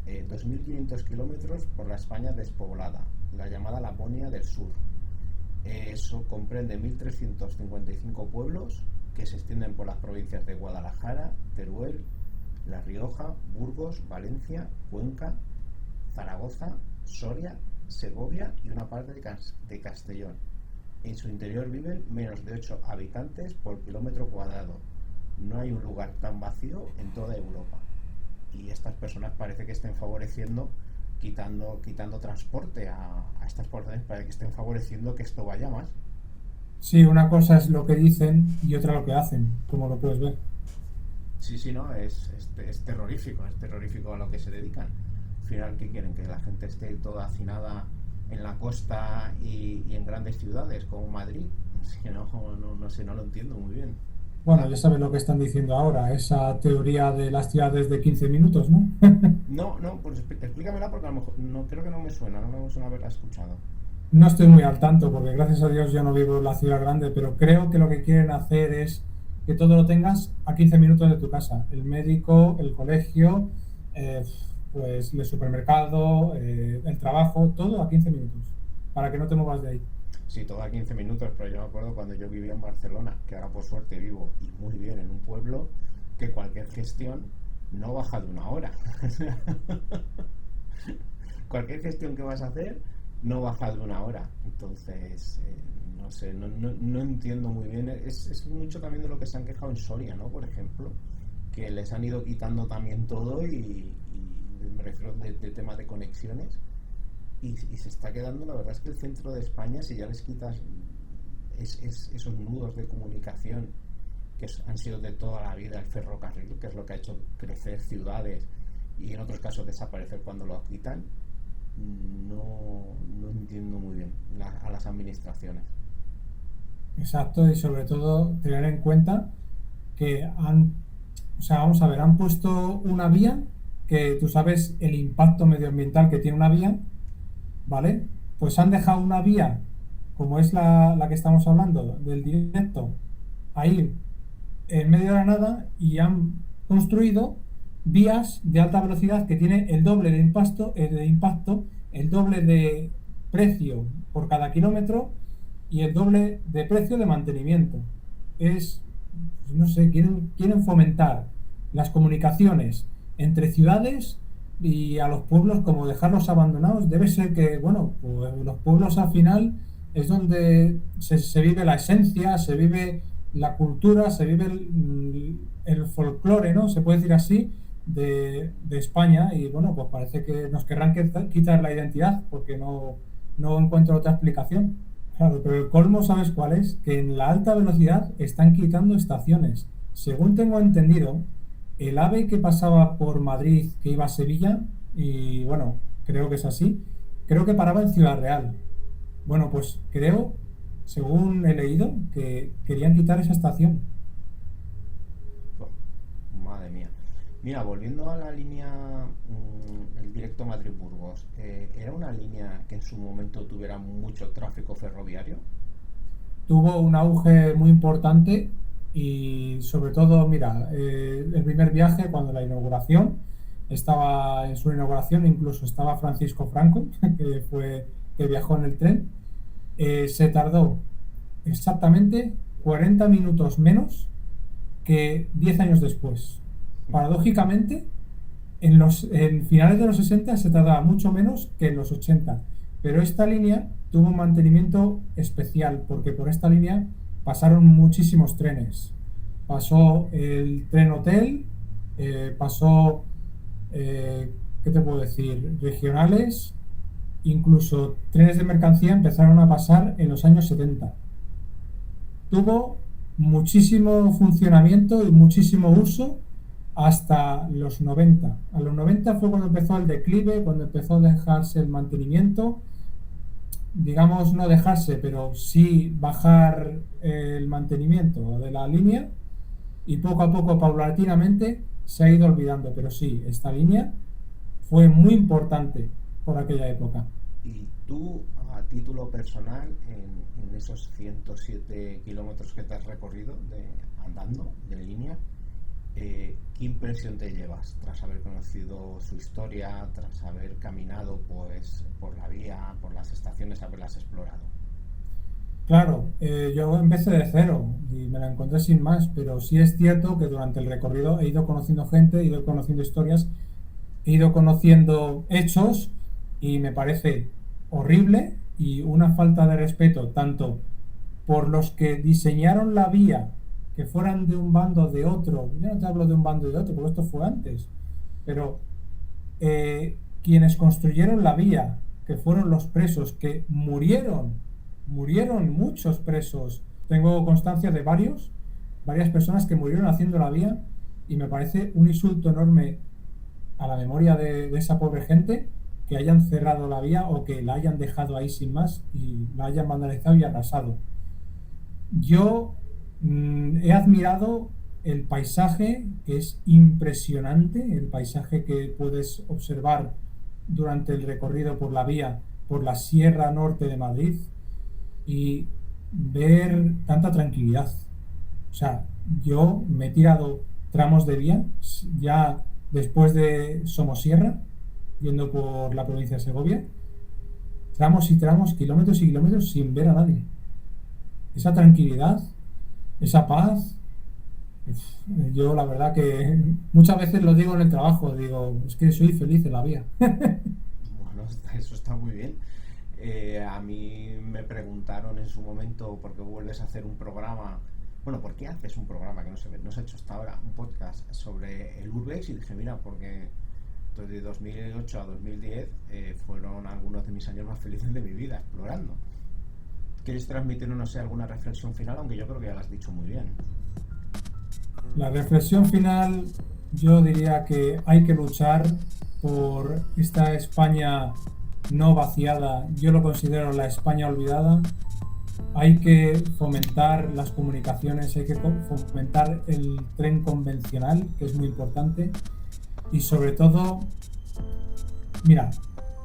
2.500 kilómetros por la España despoblada, la llamada Laponia del Sur. Eso comprende 1.355 pueblos que se extienden por las provincias de Guadalajara, Teruel, La Rioja, Burgos, Valencia, Cuenca, Zaragoza, Soria, Segovia y una parte de Castellón. En su interior viven menos de 8 habitantes por kilómetro cuadrado. No hay un lugar tan vacío en toda Europa. Y estas personas parece que estén favoreciendo, quitando transporte a estas poblaciones, para que estén favoreciendo que esto vaya más. Sí, una cosa es lo que dicen y otra lo que hacen, como lo puedes ver. Sí, no, es terrorífico a lo que se dedican. Al final, ¿qué quieren? Que la gente esté toda hacinada en la costa y en grandes ciudades como Madrid. No sé, no lo entiendo muy bien. Bueno, ya sabes lo que están diciendo ahora, esa teoría de las ciudades de 15 minutos, ¿no? No, pues explícamela porque a lo mejor creo que no me suena haberla escuchado. No estoy muy al tanto porque gracias a Dios yo no vivo en la ciudad grande, pero creo que lo que quieren hacer es que todo lo tengas a 15 minutos de tu casa. El médico, el colegio, pues el supermercado, el trabajo, todo a 15 minutos, para que no te muevas de ahí. Sí, todo a 15 minutos, pero yo me acuerdo cuando yo vivía en Barcelona, que ahora por suerte vivo y muy bien en un pueblo, que cualquier gestión no baja de 1 hora. Cualquier gestión que vas a hacer no baja de una hora. Entonces, no sé, no entiendo muy bien. Es mucho también de lo que se han quejado en Soria, ¿no? Por ejemplo, que les han ido quitando también todo y me refiero de tema de conexiones. Y se está quedando, la verdad es que el centro de España, si ya les quitas esos nudos de comunicación han sido de toda la vida el ferrocarril, que es lo que ha hecho crecer ciudades y en otros casos desaparecer cuando lo quitan, no entiendo muy bien a las administraciones. Exacto, y sobre todo tener en cuenta que o sea, vamos a ver, han puesto una vía que tú sabes el impacto medioambiental que tiene una vía, ¿vale? Pues han dejado una vía, como es la que estamos hablando, del directo, ahí en medio de la nada y han construido vías de alta velocidad que tienen el doble de impacto, el doble de precio por cada kilómetro y el doble de precio de mantenimiento. Es, pues no sé, quieren fomentar las comunicaciones entre ciudades y a los pueblos como dejarlos abandonados. Debe ser que, bueno, pues los pueblos al final es donde se vive la esencia, se vive la cultura, se vive el folclore, ¿no? Se puede decir así, de España y bueno, pues parece que nos querrán quitar la identidad porque no encuentro otra explicación. Claro, pero el colmo, ¿sabes cuál es? Que en la alta velocidad están quitando estaciones. Según tengo entendido, el AVE que pasaba por Madrid, que iba a Sevilla, y bueno, creo que es así, creo que paraba en Ciudad Real. Bueno, pues creo, según he leído, que querían quitar esa estación. Oh, madre mía. Mira, volviendo a la línea, el directo Madrid-Burgos, ¿era una línea que en su momento tuviera mucho tráfico ferroviario? Tuvo un auge muy importante y sobre todo, mira, el primer viaje, cuando la inauguración, estaba en su inauguración, incluso estaba Francisco Franco, que viajó en el tren, se tardó exactamente 40 minutos menos que 10 años después. Paradójicamente, en finales de los 60 se tardaba mucho menos que en los 80, pero esta línea tuvo un mantenimiento especial porque por esta línea pasaron muchísimos trenes. Pasó el tren hotel, pasó, ¿qué te puedo decir? Regionales, incluso trenes de mercancía empezaron a pasar en los años 70. Tuvo muchísimo funcionamiento y muchísimo uso hasta los 90. A los 90 fue cuando empezó el declive, cuando empezó a dejarse el mantenimiento, digamos no dejarse, pero sí bajar el mantenimiento de la línea y poco a poco, paulatinamente, se ha ido olvidando. Pero sí, esta línea fue muy importante por aquella época. Y tú, a título personal, en esos 107 kilómetros que te has recorrido andando de línea, ¿qué impresión te llevas tras haber conocido su historia, tras haber caminado pues por la vía, por las estaciones, haberlas explorado? Claro, yo empecé de cero y me la encontré sin más, pero sí es cierto que durante el recorrido he ido conociendo gente, he ido conociendo historias, he ido conociendo hechos y me parece horrible y una falta de respeto tanto por los que diseñaron la vía, que fueran de un bando o de otro. Yo no te hablo de un bando y de otro, porque esto fue antes, pero quienes construyeron la vía, que fueron los presos, que murieron muchos presos. Tengo constancia de varias personas que murieron haciendo la vía y me parece un insulto enorme a la memoria de esa pobre gente que hayan cerrado la vía o que la hayan dejado ahí sin más y la hayan vandalizado y arrasado. Yo he admirado el paisaje, que es impresionante, el paisaje que puedes observar durante el recorrido por la vía, por la Sierra Norte de Madrid y ver tanta tranquilidad. O sea, yo me he tirado tramos de vía ya después de Somosierra, yendo por la provincia de Segovia, tramos y tramos, kilómetros y kilómetros sin ver a nadie. Esa tranquilidad, esa paz, yo la verdad que muchas veces lo digo en el trabajo, digo, es que soy feliz en la vía. Bueno, eso está muy bien. A mí me preguntaron en su momento por qué vuelves a hacer un programa. Bueno, ¿por qué haces un programa que no se ha hecho hasta ahora? Un podcast sobre el Urbex. Y dije, mira, porque de 2008 a 2010 fueron algunos de mis años más felices de mi vida, explorando. ¿Quieres transmitir, no sé, alguna reflexión final? Aunque yo creo que ya lo has dicho muy bien. La reflexión final, yo diría que hay que luchar por esta España no vaciada. Yo lo considero la España olvidada. Hay que fomentar las comunicaciones, hay que fomentar el tren convencional, que es muy importante. Y sobre todo, mira,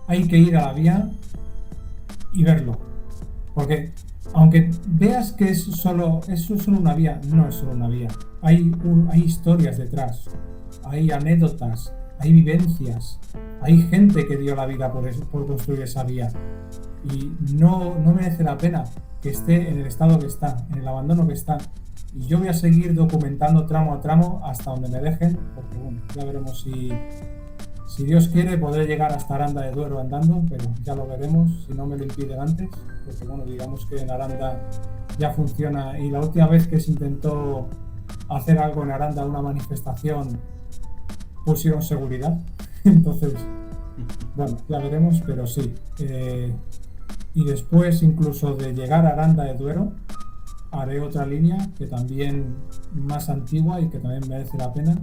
hay que ir a la vía y verlo. Porque aunque veas que eso es solo una vía, no es solo una vía. Hay historias detrás, hay anécdotas, hay vivencias, hay gente que dio la vida por construir esa vía. Y no merece la pena que esté en el estado que está, en el abandono que está. Y yo voy a seguir documentando tramo a tramo hasta donde me dejen, porque bueno, ya veremos si Dios quiere podré llegar hasta Aranda de Duero andando, pero ya lo veremos, si no me lo impiden antes, porque bueno, digamos que en Aranda ya funciona, y la última vez que se intentó hacer algo en Aranda, una manifestación, pusieron seguridad, entonces, bueno, ya veremos, pero sí. Y después incluso de llegar a Aranda de Duero, haré otra línea que también más antigua y que también merece la pena.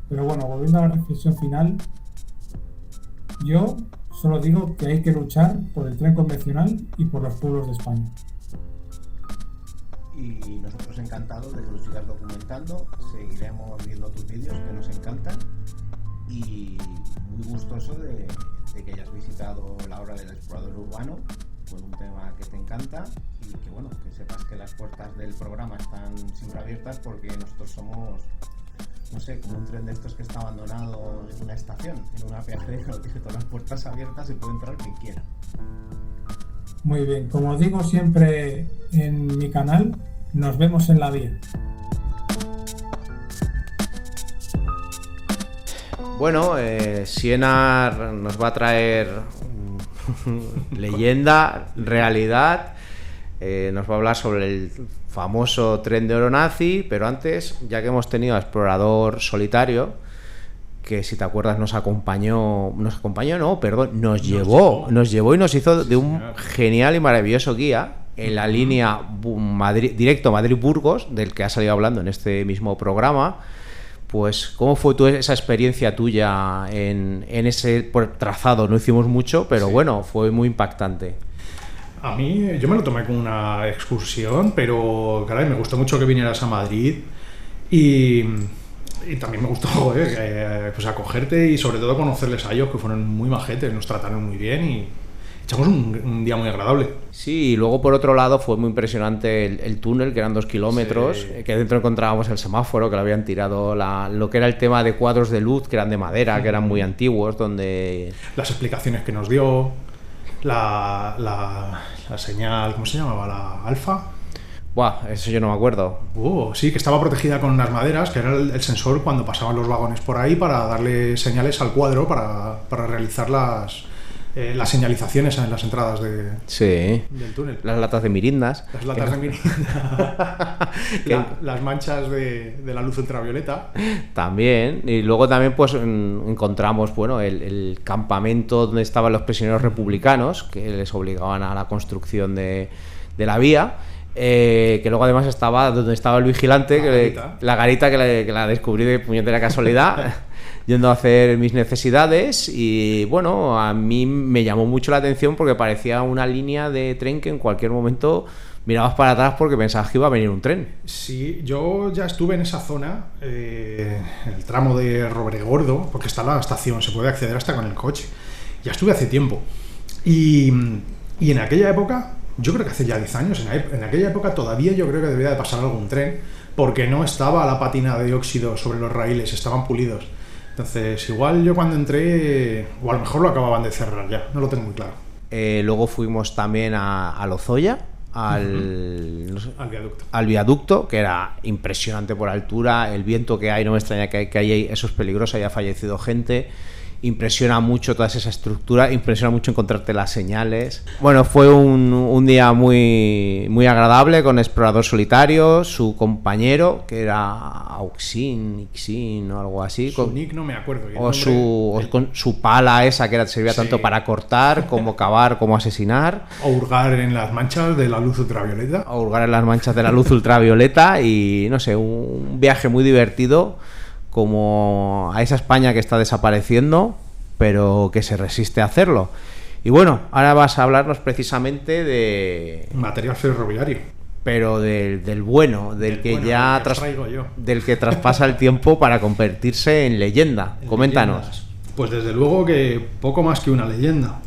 Pero bueno, volviendo a la reflexión final, yo solo digo que hay que luchar por el tren convencional y por los pueblos de España. Y nosotros encantados de que lo sigas documentando, seguiremos viendo tus vídeos que nos encantan, y muy gustoso de que hayas visitado la obra del explorador urbano con un tema que te encanta, y que bueno, que sepas que las puertas del programa están siempre abiertas, porque nosotros somos, no sé, como un tren de estos que está abandonado en una estación, en una peajería, que tiene todas las puertas abiertas y puede entrar quien quiera. Muy bien, como digo siempre en mi canal, nos vemos en la vía. Bueno, Sienar nos va a traer leyenda, realidad, nos va a hablar sobre el famoso tren de oro nazi, pero antes, ya que hemos tenido a Explorador Solitario, que si te acuerdas nos llevó y nos hizo de un genial y maravilloso guía en la línea directo Madrid-Burgos, del que has salido hablando en este mismo programa. Pues, ¿cómo fue esa experiencia tuya en ese trazado? No hicimos mucho, pero sí, bueno, fue muy impactante. A mí, yo me lo tomé como una excursión, pero caray, me gustó mucho que vinieras a Madrid y también me gustó pues acogerte y sobre todo conocerles a ellos, que fueron muy majetes, nos trataron muy bien y echamos un día muy agradable. Sí, y luego por otro lado fue muy impresionante el túnel, que eran 2 kilómetros, sí, que dentro encontrábamos el semáforo, que le habían tirado lo que era el tema de cuadros de luz, que eran de madera, que eran muy antiguos, donde... Las explicaciones que nos dio, la señal, ¿cómo se llamaba? ¿La alfa? Buah, eso yo no me acuerdo. Sí, que estaba protegida con unas maderas, que era el sensor cuando pasaban los vagones por ahí para darle señales al cuadro para realizar las señalizaciones en las entradas del túnel. Las latas de mirindas. Las latas de mirindas. Las manchas de la luz ultravioleta. También. Y luego también pues encontramos el campamento donde estaban los prisioneros republicanos, que les obligaban a la construcción de la vía. Que luego además estaba donde estaba el vigilante, la garita que la descubrí de puñetera casualidad. Yendo a hacer mis necesidades, y bueno, a mí me llamó mucho la atención porque parecía una línea de tren que en cualquier momento mirabas para atrás porque pensabas que iba a venir un tren. Sí, yo ya estuve en esa zona, en el tramo de Robregordo, porque está la estación, se puede acceder hasta con el coche. Ya estuve hace tiempo. Y en aquella época, yo creo que hace ya 10 años, en aquella época todavía yo creo que debía de pasar algún tren, porque no estaba la pátina de óxido sobre los raíles, estaban pulidos. Entonces, igual yo cuando entré, o a lo mejor lo acababan de cerrar ya, no lo tengo muy claro. Luego fuimos también a Lozoya, al viaducto, que era impresionante por altura, el viento que hay, no me extraña que hay, eso es peligroso, haya fallecido gente, impresiona mucho toda esa estructura, impresiona mucho encontrarte las señales. Bueno, fue un día muy, muy agradable con Explorador Solitario, su compañero, que era Auxin o algo así. Su nick no me acuerdo. Con su pala esa que servía tanto para cortar, como cavar, como asesinar. O hurgar en las manchas de la luz ultravioleta. Y no sé, un viaje muy divertido, como a esa España que está desapareciendo, pero que se resiste a hacerlo. Y bueno, ahora vas a hablarnos precisamente de... material ferroviario. Pero del bueno, del que traspasa el tiempo para convertirse en leyenda. Coméntanos. Leyendas. Pues desde luego que poco más que una leyenda.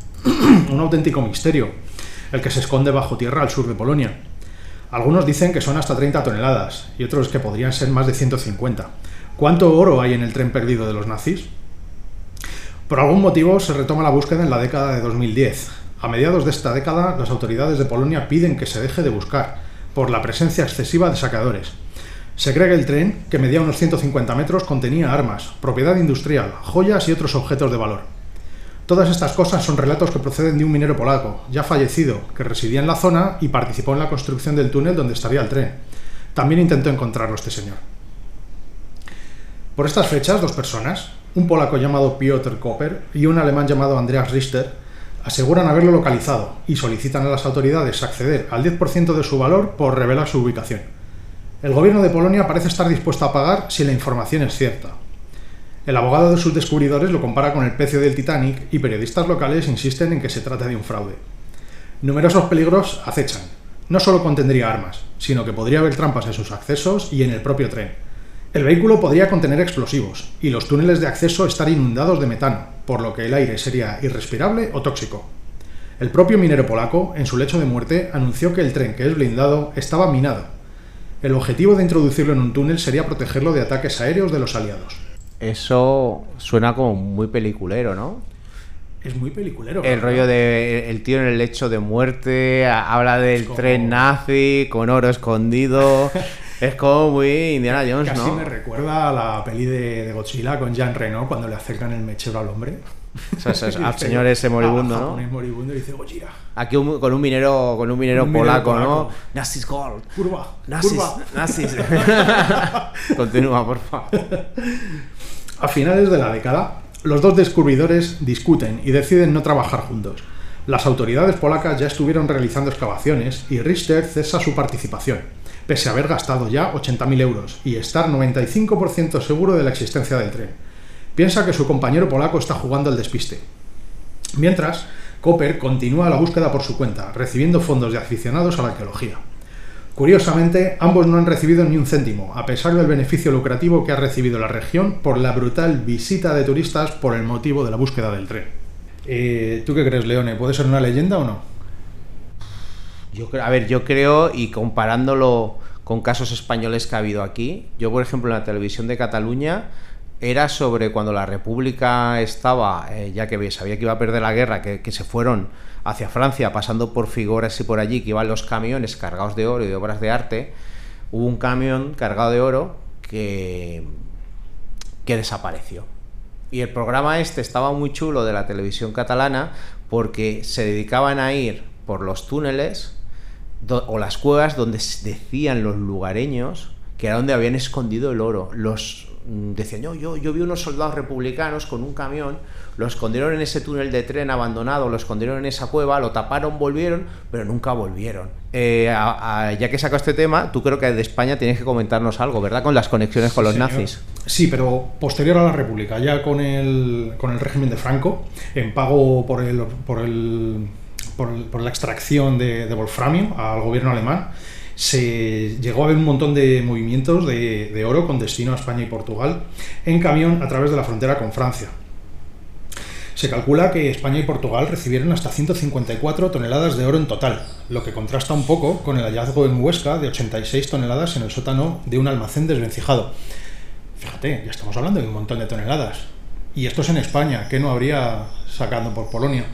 Un auténtico misterio, el que se esconde bajo tierra al sur de Polonia. Algunos dicen que son hasta 30 toneladas y otros que podrían ser más de 150. ¿Cuánto oro hay en el tren perdido de los nazis? Por algún motivo se retoma la búsqueda en la década de 2010. A mediados de esta década, las autoridades de Polonia piden que se deje de buscar por la presencia excesiva de saqueadores. Se cree que el tren, que medía unos 150 metros, contenía armas, propiedad industrial, joyas y otros objetos de valor. Todas estas cosas son relatos que proceden de un minero polaco, ya fallecido, que residía en la zona y participó en la construcción del túnel donde estaría el tren. También intentó encontrarlo este señor. Por estas fechas, dos personas, un polaco llamado Piotr Koper y un alemán llamado Andreas Richter, aseguran haberlo localizado y solicitan a las autoridades acceder al 10% de su valor por revelar su ubicación. El gobierno de Polonia parece estar dispuesto a pagar si la información es cierta. El abogado de sus descubridores lo compara con el precio del Titanic y periodistas locales insisten en que se trata de un fraude. Numerosos peligros acechan. No solo contendría armas, sino que podría haber trampas en sus accesos y en el propio tren. El vehículo podría contener explosivos y los túneles de acceso estar inundados de metano, por lo que el aire sería irrespirable o tóxico. El propio minero polaco, en su lecho de muerte, anunció que el tren, que es blindado, estaba minado. El objetivo de introducirlo en un túnel sería protegerlo de ataques aéreos de los aliados. Eso suena como muy peliculero, ¿no? Es muy peliculero. El rollo de el tío en el lecho de muerte, habla del tren nazi con oro escondido. Es como muy Indiana Jones, casi ¿no? Me recuerda a la peli de Godzilla con Jean Reno cuando le acercan el mechero al hombre. Al señor ese moribundo, ¿no? Moribundo y dice Godzilla. Aquí con un minero polaco, ¿no? Nazis Gold. Curva. Nazis. Continúa, por favor. A finales de la década, los dos descubridores discuten y deciden no trabajar juntos. Las autoridades polacas ya estuvieron realizando excavaciones y Richter cesa su participación, pese a haber gastado ya 80.000 euros y estar 95% seguro de la existencia del tren. Piensa que su compañero polaco está jugando al despiste. Mientras, Koper continúa la búsqueda por su cuenta, recibiendo fondos de aficionados a la arqueología. Curiosamente, ambos no han recibido ni un céntimo, a pesar del beneficio lucrativo que ha recibido la región por la brutal visita de turistas por el motivo de la búsqueda del tren. ¿Tú qué crees, Leone? ¿Puede ser una leyenda o no? Yo creo, y comparándolo con casos españoles que ha habido aquí, yo por ejemplo en la televisión de Cataluña era sobre cuando la República estaba, ya que sabía que iba a perder la guerra, que se fueron hacia Francia pasando por Figueras y por allí, que iban los camiones cargados de oro y de obras de arte. Hubo un camión cargado de oro que desapareció. Y el programa estaba muy chulo, de la televisión catalana, porque se dedicaban a ir por los túneles o las cuevas donde decían los lugareños que era donde habían escondido el oro. Decían, yo vi unos soldados republicanos con un camión, lo escondieron en ese túnel de tren abandonado, lo escondieron en esa cueva, lo taparon, volvieron, pero nunca volvieron. Ya que saco este tema, tú creo que de España tienes que comentarnos algo, ¿verdad? Con las conexiones con los nazis. Sí, pero posterior a la República, ya con el régimen de Franco, en pago por la extracción de wolframio al gobierno alemán, se llegó a ver un montón de movimientos de oro con destino a España y Portugal en camión a través de la frontera con Francia. Se calcula que España y Portugal recibieron hasta 154 toneladas de oro en total, lo que contrasta un poco con el hallazgo en Huesca de 86 toneladas en el sótano de un almacén desvencijado. Fíjate, ya estamos hablando de un montón de toneladas. Y esto es en España, ¿qué no habría sacando por Polonia?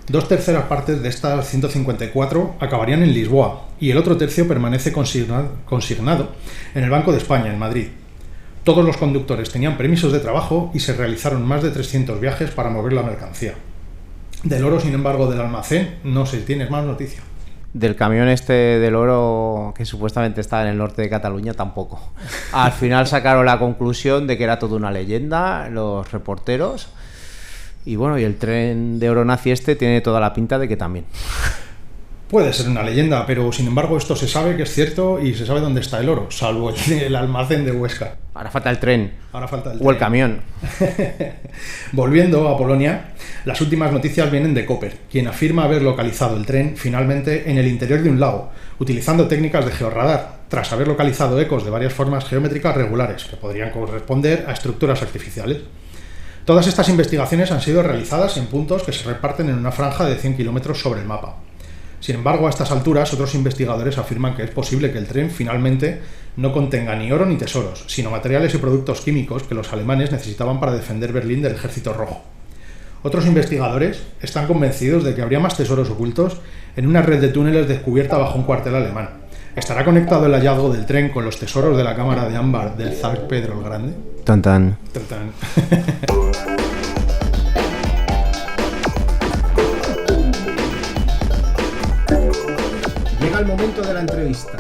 2/3 partes de estas 154 acabarían en Lisboa y el otro tercio permanece consignado en el Banco de España, en Madrid. Todos los conductores tenían permisos de trabajo y se realizaron más de 300 viajes para mover la mercancía. Del oro, sin embargo, del almacén no se tiene más noticia. Del camión este del oro que supuestamente está en el norte de Cataluña tampoco. Al final sacaron la conclusión de que era toda una leyenda los reporteros. Y bueno, y el tren de oro nazi este tiene toda la pinta de que también. Puede ser una leyenda, pero sin embargo esto se sabe que es cierto y se sabe dónde está el oro, salvo el almacén de Huesca. Ahora falta el tren. Ahora falta el o el camión. Volviendo a Polonia, las últimas noticias vienen de Koper, quien afirma haber localizado el tren finalmente en el interior de un lago, utilizando técnicas de georradar, tras haber localizado ecos de varias formas geométricas regulares, que podrían corresponder a estructuras artificiales. Todas estas investigaciones han sido realizadas en puntos que se reparten en una franja de 100 kilómetros sobre el mapa. Sin embargo, a estas alturas, otros investigadores afirman que es posible que el tren finalmente no contenga ni oro ni tesoros, sino materiales y productos químicos que los alemanes necesitaban para defender Berlín del Ejército Rojo. Otros investigadores están convencidos de que habría más tesoros ocultos en una red de túneles descubierta bajo un cuartel alemán. ¿Estará conectado el hallazgo del tren con los tesoros de la cámara de ámbar del zar Pedro el Grande? Tan tan. Tan, tan. Llega el momento de la entrevista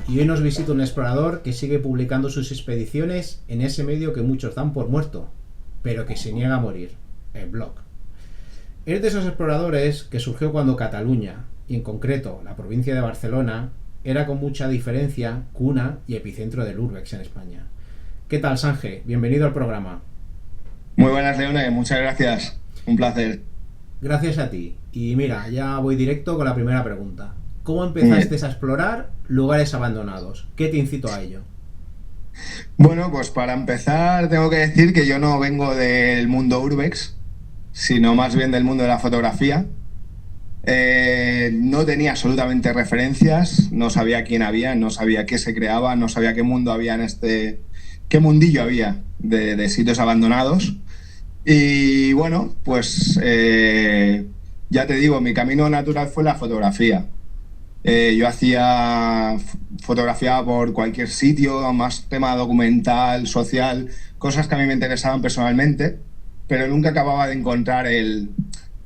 y hoy nos visita un explorador que sigue publicando sus expediciones en ese medio que muchos dan por muerto, pero que se niega a morir, el blog. Es de esos exploradores que surgió cuando Cataluña, y en concreto la provincia de Barcelona, era con mucha diferencia cuna y epicentro del Urbex en España. ¿Qué tal, Sange? Bienvenido al programa. Muy buenas, Leone, muchas gracias. Un placer. Gracias a ti. Y mira, ya voy directo con la primera pregunta. ¿Cómo empezaste a explorar lugares abandonados? ¿Qué te incitó a ello? Bueno, pues para empezar tengo que decir que yo no vengo del mundo urbex, sino más bien del mundo de la fotografía. No tenía absolutamente referencias, no sabía quién había, no sabía qué se creaba, no sabía qué mundo había qué mundillo había de sitios abandonados. Y bueno, pues ya te digo, mi camino natural fue la fotografía. Yo fotografiaba por cualquier sitio, más tema documental, social, cosas que a mí me interesaban personalmente, pero nunca acababa de encontrar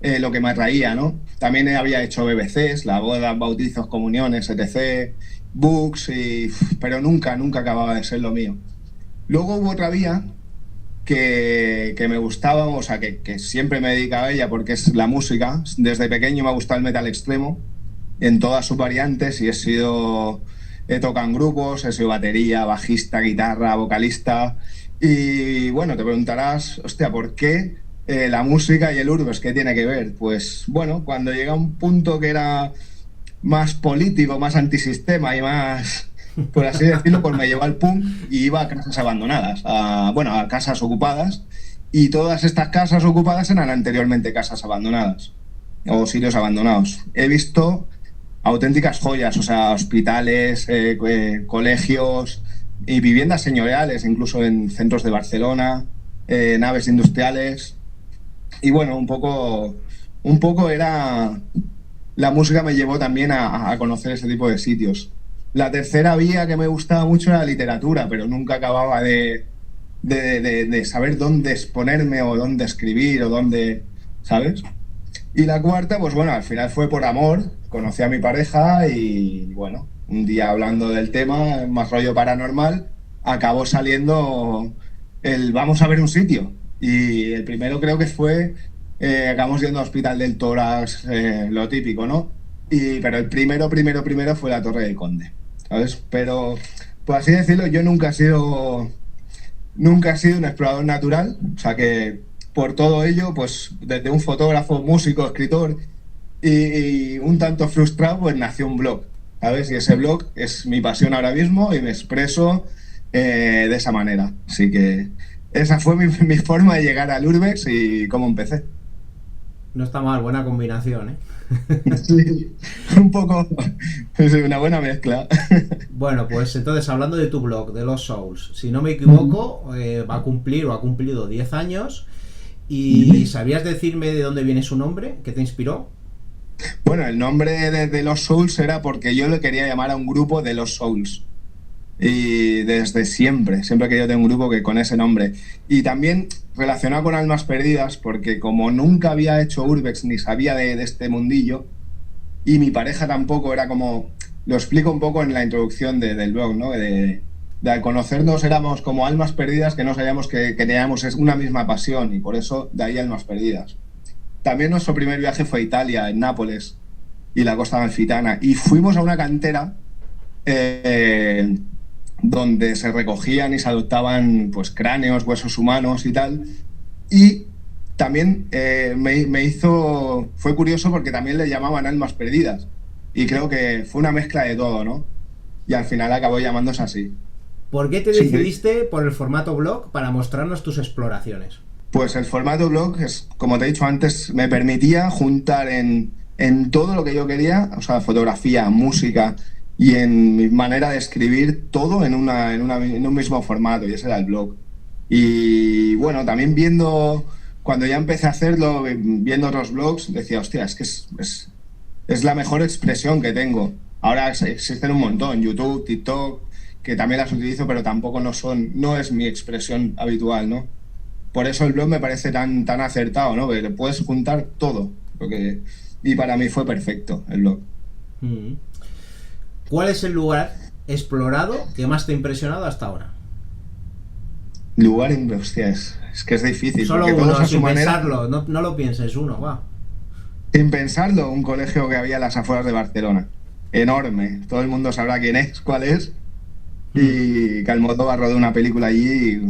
lo que me atraía, ¿no? También había hecho BBCs, la boda, bautizos, comuniones, etc., books, pero nunca acababa de ser lo mío. Luego hubo otra vía que me gustaba, o sea, que siempre me dedicaba a ella porque es la música. Desde pequeño me ha gustado el metal extremo en todas sus variantes y he tocado en grupos, he sido batería, bajista, guitarra, vocalista. Y bueno, te preguntarás, hostia, ¿por qué la música y el urbex? ¿Qué tiene que ver? Pues bueno, cuando llegué a un punto que era más político, más antisistema y más, por así decirlo, pues me llevó al punk y iba a casas abandonadas, a casas ocupadas, y todas estas casas ocupadas eran anteriormente casas abandonadas o sitios abandonados. He visto auténticas joyas, o sea, hospitales, colegios y viviendas señoriales, incluso en centros de Barcelona, naves industriales. Y bueno, un poco era... La música me llevó también a conocer ese tipo de sitios. La tercera vía que me gustaba mucho era la literatura, pero nunca acababa de saber dónde exponerme o dónde escribir o dónde, ¿sabes? Y la cuarta, pues bueno, al final fue por amor. Conocí a mi pareja y bueno, un día hablando del tema, más rollo paranormal, acabó saliendo vamos a ver un sitio. Y el primero creo que fue, acabamos yendo al Hospital del Tórax, lo típico, ¿no? Pero el primero fue la Torre del Conde, ¿sabes? Pero, por así decirlo, yo nunca he sido un explorador natural, o sea que por todo ello, pues desde un fotógrafo, músico, escritor y un tanto frustrado, pues nació un blog, ¿sabes? Y ese blog es mi pasión ahora mismo y me expreso de esa manera. Así que esa fue mi forma de llegar al urbex y cómo empecé. No está mal, buena combinación, ¿eh? Sí, un poco, es una buena mezcla. Bueno, pues entonces, hablando de tu blog, de Lost Souls, si no me equivoco, va a cumplir o ha cumplido 10 años. ¿Y sabías decirme de dónde viene su nombre? ¿Qué te inspiró? Bueno, el nombre de Lost Souls era porque yo le quería llamar a un grupo de Lost Souls. Y desde siempre, siempre que yo tengo un grupo que con ese nombre. Y también relacionado con Almas Perdidas, porque como nunca había hecho Urbex ni sabía de este mundillo, y mi pareja tampoco, era como, lo explico un poco en la introducción del blog, ¿no? De al conocernos éramos como almas perdidas que no sabíamos que teníamos una misma pasión, y por eso de ahí Almas Perdidas. También nuestro primer viaje fue a Italia, en Nápoles y la costa amalfitana, y fuimos a una cantera donde se recogían y se adoptaban pues cráneos, huesos humanos y tal. Y también fue curioso porque también le llamaban Almas Perdidas. Y creo que fue una mezcla de todo, ¿no? Y al final acabó llamándose así. ¿Por qué te Sí. decidiste por el formato blog para mostrarnos tus exploraciones? Pues el formato blog, como te he dicho antes, me permitía juntar en todo lo que yo quería, o sea, fotografía, música y en mi manera de escribir, todo en un mismo formato, y ese era el blog. Y bueno, también cuando ya empecé a hacerlo, viendo otros blogs, decía, hostia, es que es la mejor expresión que tengo. Ahora existen un montón, YouTube, TikTok, que también las utilizo, pero tampoco no es mi expresión habitual, ¿no? Por eso el blog me parece tan acertado, ¿no? Porque puedes juntar todo. Y para mí fue perfecto el blog. ¿Cuál es el lugar explorado que más te ha impresionado hasta ahora? Hostia, es que es difícil. Solo porque todos uno, a su sin manera, pensarlo, no lo pienses, uno, va. sin pensarlo, un colegio que había en las afueras de Barcelona. Enorme. Todo el mundo sabrá cuál es. Y que Almodóvar rodó una película allí.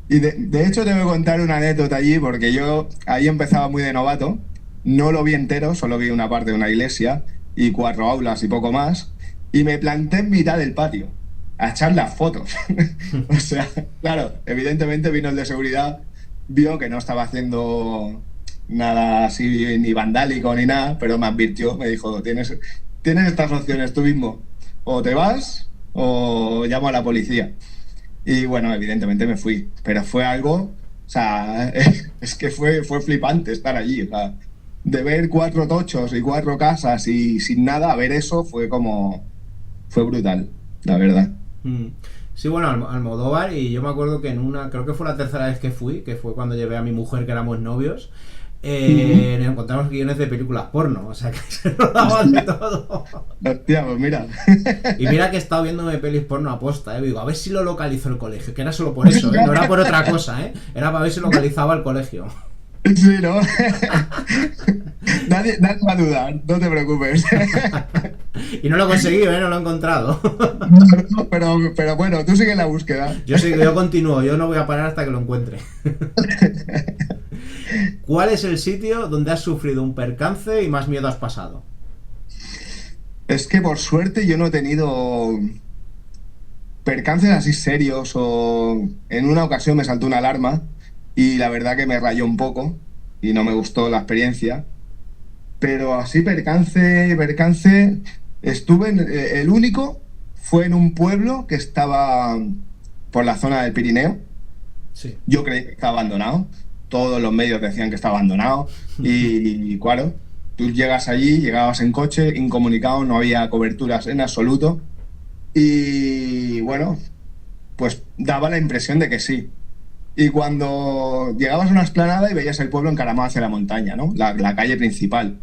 Y de hecho te voy a contar una anécdota allí, porque yo ahí empezaba muy de novato. No lo vi entero, solo vi una parte de una iglesia y 4 aulas y poco más. Y me planté en mitad del patio a echar las fotos. O sea, claro, evidentemente vino el de seguridad, vio que no estaba haciendo nada así ni vandálico ni nada, pero me advirtió, me dijo, tienes estas opciones tú mismo, o te vas o llamo a la policía. Y bueno, evidentemente me fui, pero fue algo, o sea, es que fue flipante estar allí, o sea, de ver 4 tochos y 4 casas y sin nada, a ver eso fue brutal, la verdad. Sí, bueno, Almodóvar, y yo me acuerdo que creo que fue la tercera vez que fui, que fue cuando llevé a mi mujer, que éramos novios, nos encontramos guiones de películas porno, o sea que se nos daban de todo. Hostia, pues mira. Y mira que he estado viéndome pelis porno aposta, digo, a ver si lo localizó el colegio, que era solo por eso, no era por otra cosa, era para ver si localizaba el colegio. Sí, ¿no? Nadie va a dudar, no te preocupes. Y no lo he conseguido, no lo he encontrado. Pero bueno, tú sigue en la búsqueda. Yo continúo, yo no voy a parar hasta que lo encuentre. ¿Cuál es el sitio donde has sufrido un percance y más miedo has pasado? Es que por suerte yo no he tenido percances así serios, o en una ocasión me saltó una alarma y la verdad que me rayó un poco y no me gustó la experiencia. Pero así percance, el único fue en un pueblo que estaba por la zona del Pirineo. Sí. Yo creí que estaba abandonado, todos los medios decían que estaba abandonado y claro, tú llegabas en coche, incomunicado, no había coberturas en absoluto y bueno, pues daba la impresión de que sí. Y cuando llegabas a una explanada y veías el pueblo encaramado hacia la montaña, ¿no? La calle principal.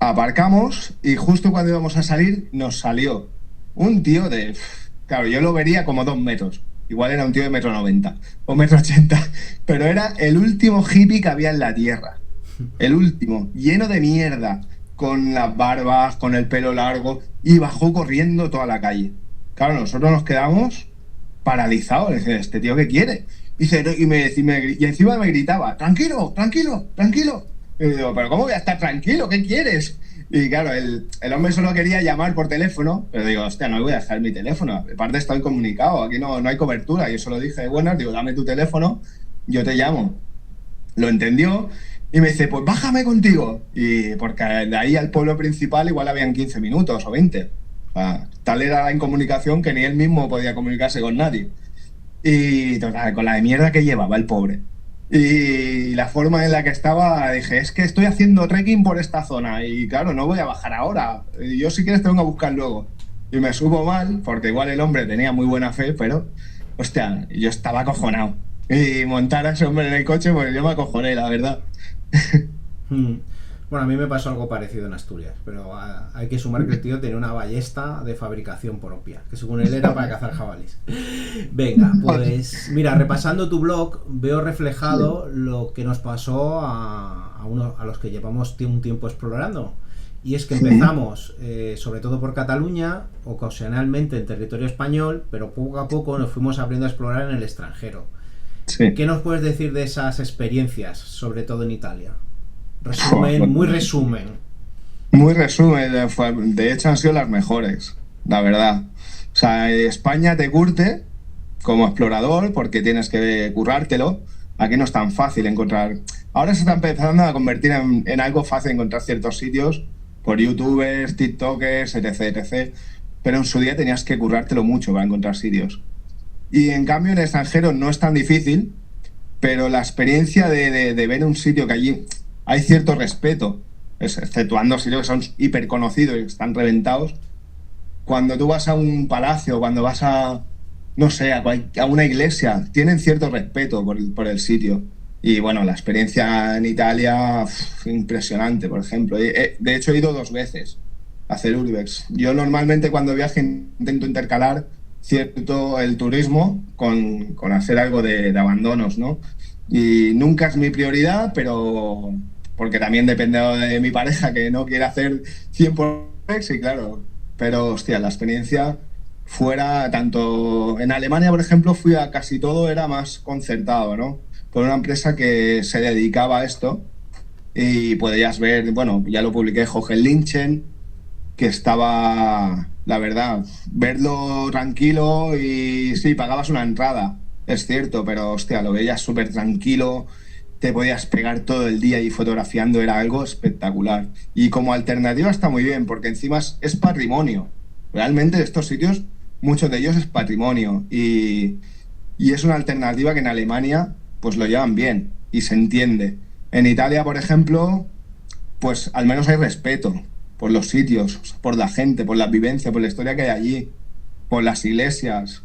Aparcamos y justo cuando íbamos a salir nos salió un tío claro, yo lo vería como 2 metros. Igual era un tío de 1,90 m o 1,80 m, pero era el último hippie que había en la tierra. El último, lleno de mierda, con las barbas, con el pelo largo, y bajó corriendo toda la calle. Claro, nosotros nos quedamos paralizados. Le decía, ¿este tío qué quiere? Y encima me gritaba, tranquilo, tranquilo, tranquilo. Y digo, ¿pero cómo voy a estar tranquilo? ¿Qué quieres? Y claro, el hombre solo quería llamar por teléfono, pero digo, hostia, no le voy a dejar mi teléfono. Aparte estoy comunicado, aquí no hay cobertura. Y yo solo dije, bueno, digo, dame tu teléfono, yo te llamo. Lo entendió y me dice, pues bájame contigo. Y porque de ahí al pueblo principal igual habían 15 minutos o 20. O sea, tal era la incomunicación que ni él mismo podía comunicarse con nadie. Y total, con la de mierda que llevaba el pobre. Y la forma en la que estaba, dije, es que estoy haciendo trekking por esta zona y claro, no voy a bajar ahora. Yo si quieres te vengo a buscar luego. Y me supo mal, porque igual el hombre tenía muy buena fe, pero, hostia, yo estaba acojonado. Y montar a ese hombre en el coche, pues yo me acojoné, la verdad. Mm. Bueno, a mí me pasó algo parecido en Asturias, pero hay que sumar que el tío tenía una ballesta de fabricación propia, que según él era para cazar jabalís. Venga, pues mira, repasando tu blog, veo reflejado lo que nos pasó a los que llevamos un tiempo explorando. Y es que empezamos, sobre todo por Cataluña, ocasionalmente en territorio español, pero poco a poco nos fuimos abriendo a explorar en el extranjero. Sí. ¿Qué nos puedes decir de esas experiencias, sobre todo en Italia? Resumen, muy resumen. Muy resumen, de hecho han sido las mejores, la verdad. O sea, España te curte como explorador porque tienes que currártelo. Aquí no es tan fácil encontrar. Ahora se está empezando a convertir en algo fácil encontrar ciertos sitios por youtubers, tiktokers, etc, etc. Pero en su día tenías que currártelo mucho para encontrar sitios. Y en cambio en el extranjero no es tan difícil, pero la experiencia de ver un sitio que allí hay cierto respeto, exceptuando sitios que son hiper conocidos y están reventados. Cuando tú vas a un palacio, cuando vas no sé, a una iglesia, tienen cierto respeto por el sitio. Y bueno, la experiencia en Italia, impresionante, por ejemplo. De hecho, he ido 2 veces a hacer urbex. Yo normalmente cuando viaje intento intercalar cierto el turismo con hacer algo de abandonos, ¿no? Y nunca es mi prioridad, pero porque también depende de mi pareja que no quiere hacer 100%, y claro, pero hostia, la experiencia fuera, tanto en Alemania, por ejemplo, fui a casi todo, era más concertado, ¿no? Por una empresa que se dedicaba a esto y podías ver, bueno, ya lo publiqué, Hohenlinchen, que estaba, la verdad, verlo tranquilo y sí, pagabas una entrada, es cierto, pero hostia, lo veías súper tranquilo, te podías pegar todo el día y fotografiando, era algo espectacular. Y como alternativa está muy bien, porque encima es patrimonio. Realmente estos sitios, muchos de ellos es patrimonio y es una alternativa que en Alemania pues lo llevan bien y se entiende. En Italia, por ejemplo, pues al menos hay respeto por los sitios, por la gente, por la vivencia, por la historia que hay allí, por las iglesias.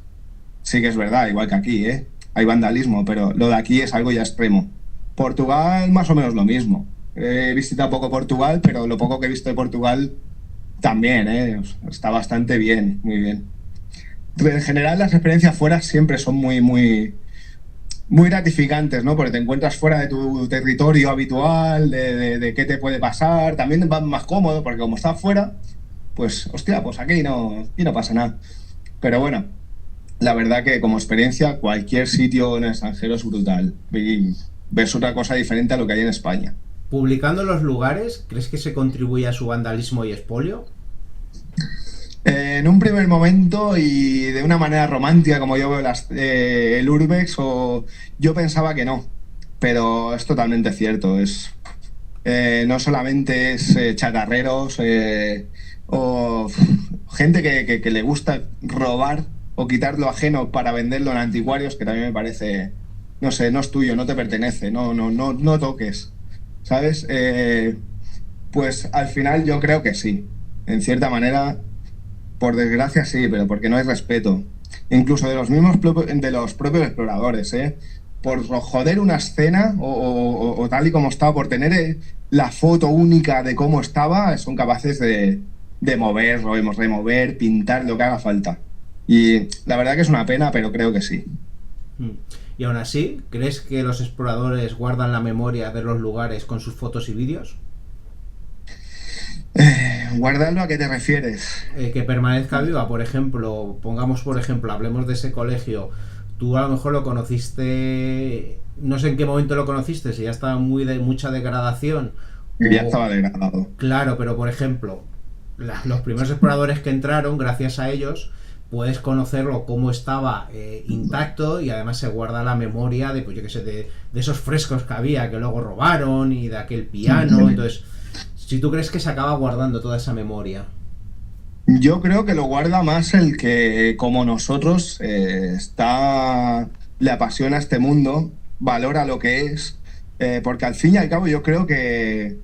Sí que es verdad, igual que aquí, ¿eh? Hay vandalismo, pero lo de aquí es algo ya extremo. Portugal, más o menos lo mismo. He visitado poco Portugal, pero lo poco que he visto de Portugal también, ¿eh? Está bastante bien, muy bien. En general, las experiencias fuera siempre son muy gratificantes, ¿no? Porque te encuentras fuera de tu territorio habitual, de qué te puede pasar. También vas más cómodo, porque como estás fuera, pues, hostia, pues aquí no pasa nada. Pero bueno, la verdad que como experiencia, cualquier sitio en el extranjero es brutal. Y ves otra cosa diferente a lo que hay en España. Publicando los lugares, ¿crees que se contribuye a su vandalismo y expolio? En un primer momento y de una manera romántica, como yo veo el urbex, yo pensaba que no, pero es totalmente cierto. No solamente es chatarreros o gente que le gusta robar o quitar lo ajeno para venderlo en anticuarios, que también me parece, no sé, no es tuyo, no te pertenece, no toques, ¿sabes? Pues al final yo creo que sí, en cierta manera. Por desgracia sí, pero porque no hay respeto. Incluso de los propios exploradores, ¿eh? Por joder una escena o tal y como estaba, por tener la foto única de cómo estaba, son capaces de mover, remover, pintar lo que haga falta. Y la verdad que es una pena, pero creo que sí. Y aún así, ¿crees que los exploradores guardan la memoria de los lugares con sus fotos y vídeos? ¿Guardarlo a qué te refieres? Que permanezca viva, por ejemplo, hablemos de ese colegio. Tú a lo mejor lo conociste, no sé en qué momento lo conociste, si ya estaba mucha degradación. Ya estaba degradado. Claro, pero por ejemplo, los primeros exploradores que entraron, gracias a ellos, puedes conocerlo cómo estaba intacto y además se guarda la memoria de, pues yo qué sé, de esos frescos que había que luego robaron y de aquel piano. Entonces, si tú crees que se acaba guardando toda esa memoria. Yo creo que lo guarda más el que, como nosotros, le apasiona este mundo, valora lo que es, porque al fin y al cabo yo creo que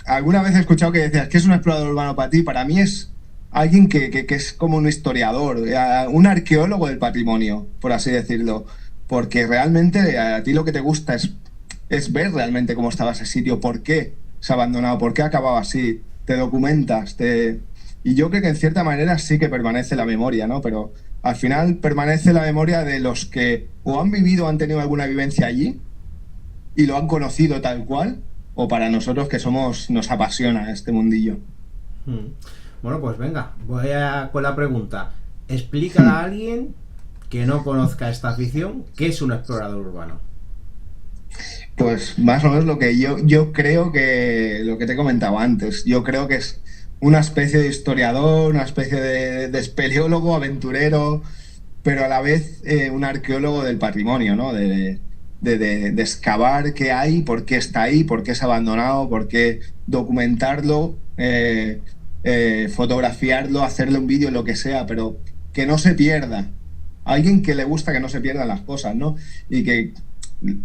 alguna vez he escuchado que decías que es un explorador urbano para ti. Para mí es alguien que es como un historiador, un arqueólogo del patrimonio, por así decirlo, porque realmente a ti lo que te gusta es ver realmente cómo estaba ese sitio, por qué se ha abandonado, por qué acababa así, te documentas, y yo creo que en cierta manera sí que permanece la memoria, ¿no? Pero al final permanece la memoria de los que o han vivido o han tenido alguna vivencia allí y lo han conocido tal cual, o para nosotros que nos apasiona este mundillo. Bueno, pues venga, voy con la pregunta. Explícale a alguien que no conozca esta afición qué es un explorador urbano. Pues más o menos lo que yo creo que lo que te he comentado antes. Yo creo que es una especie de historiador, una especie de espeleólogo, aventurero, pero a la vez un arqueólogo del patrimonio, ¿no? De excavar qué hay, por qué está ahí, por qué se ha abandonado, por qué documentarlo, fotografiarlo, hacerle un vídeo, lo que sea, pero que no se pierda. Alguien que le gusta que no se pierdan las cosas, ¿no? Y que,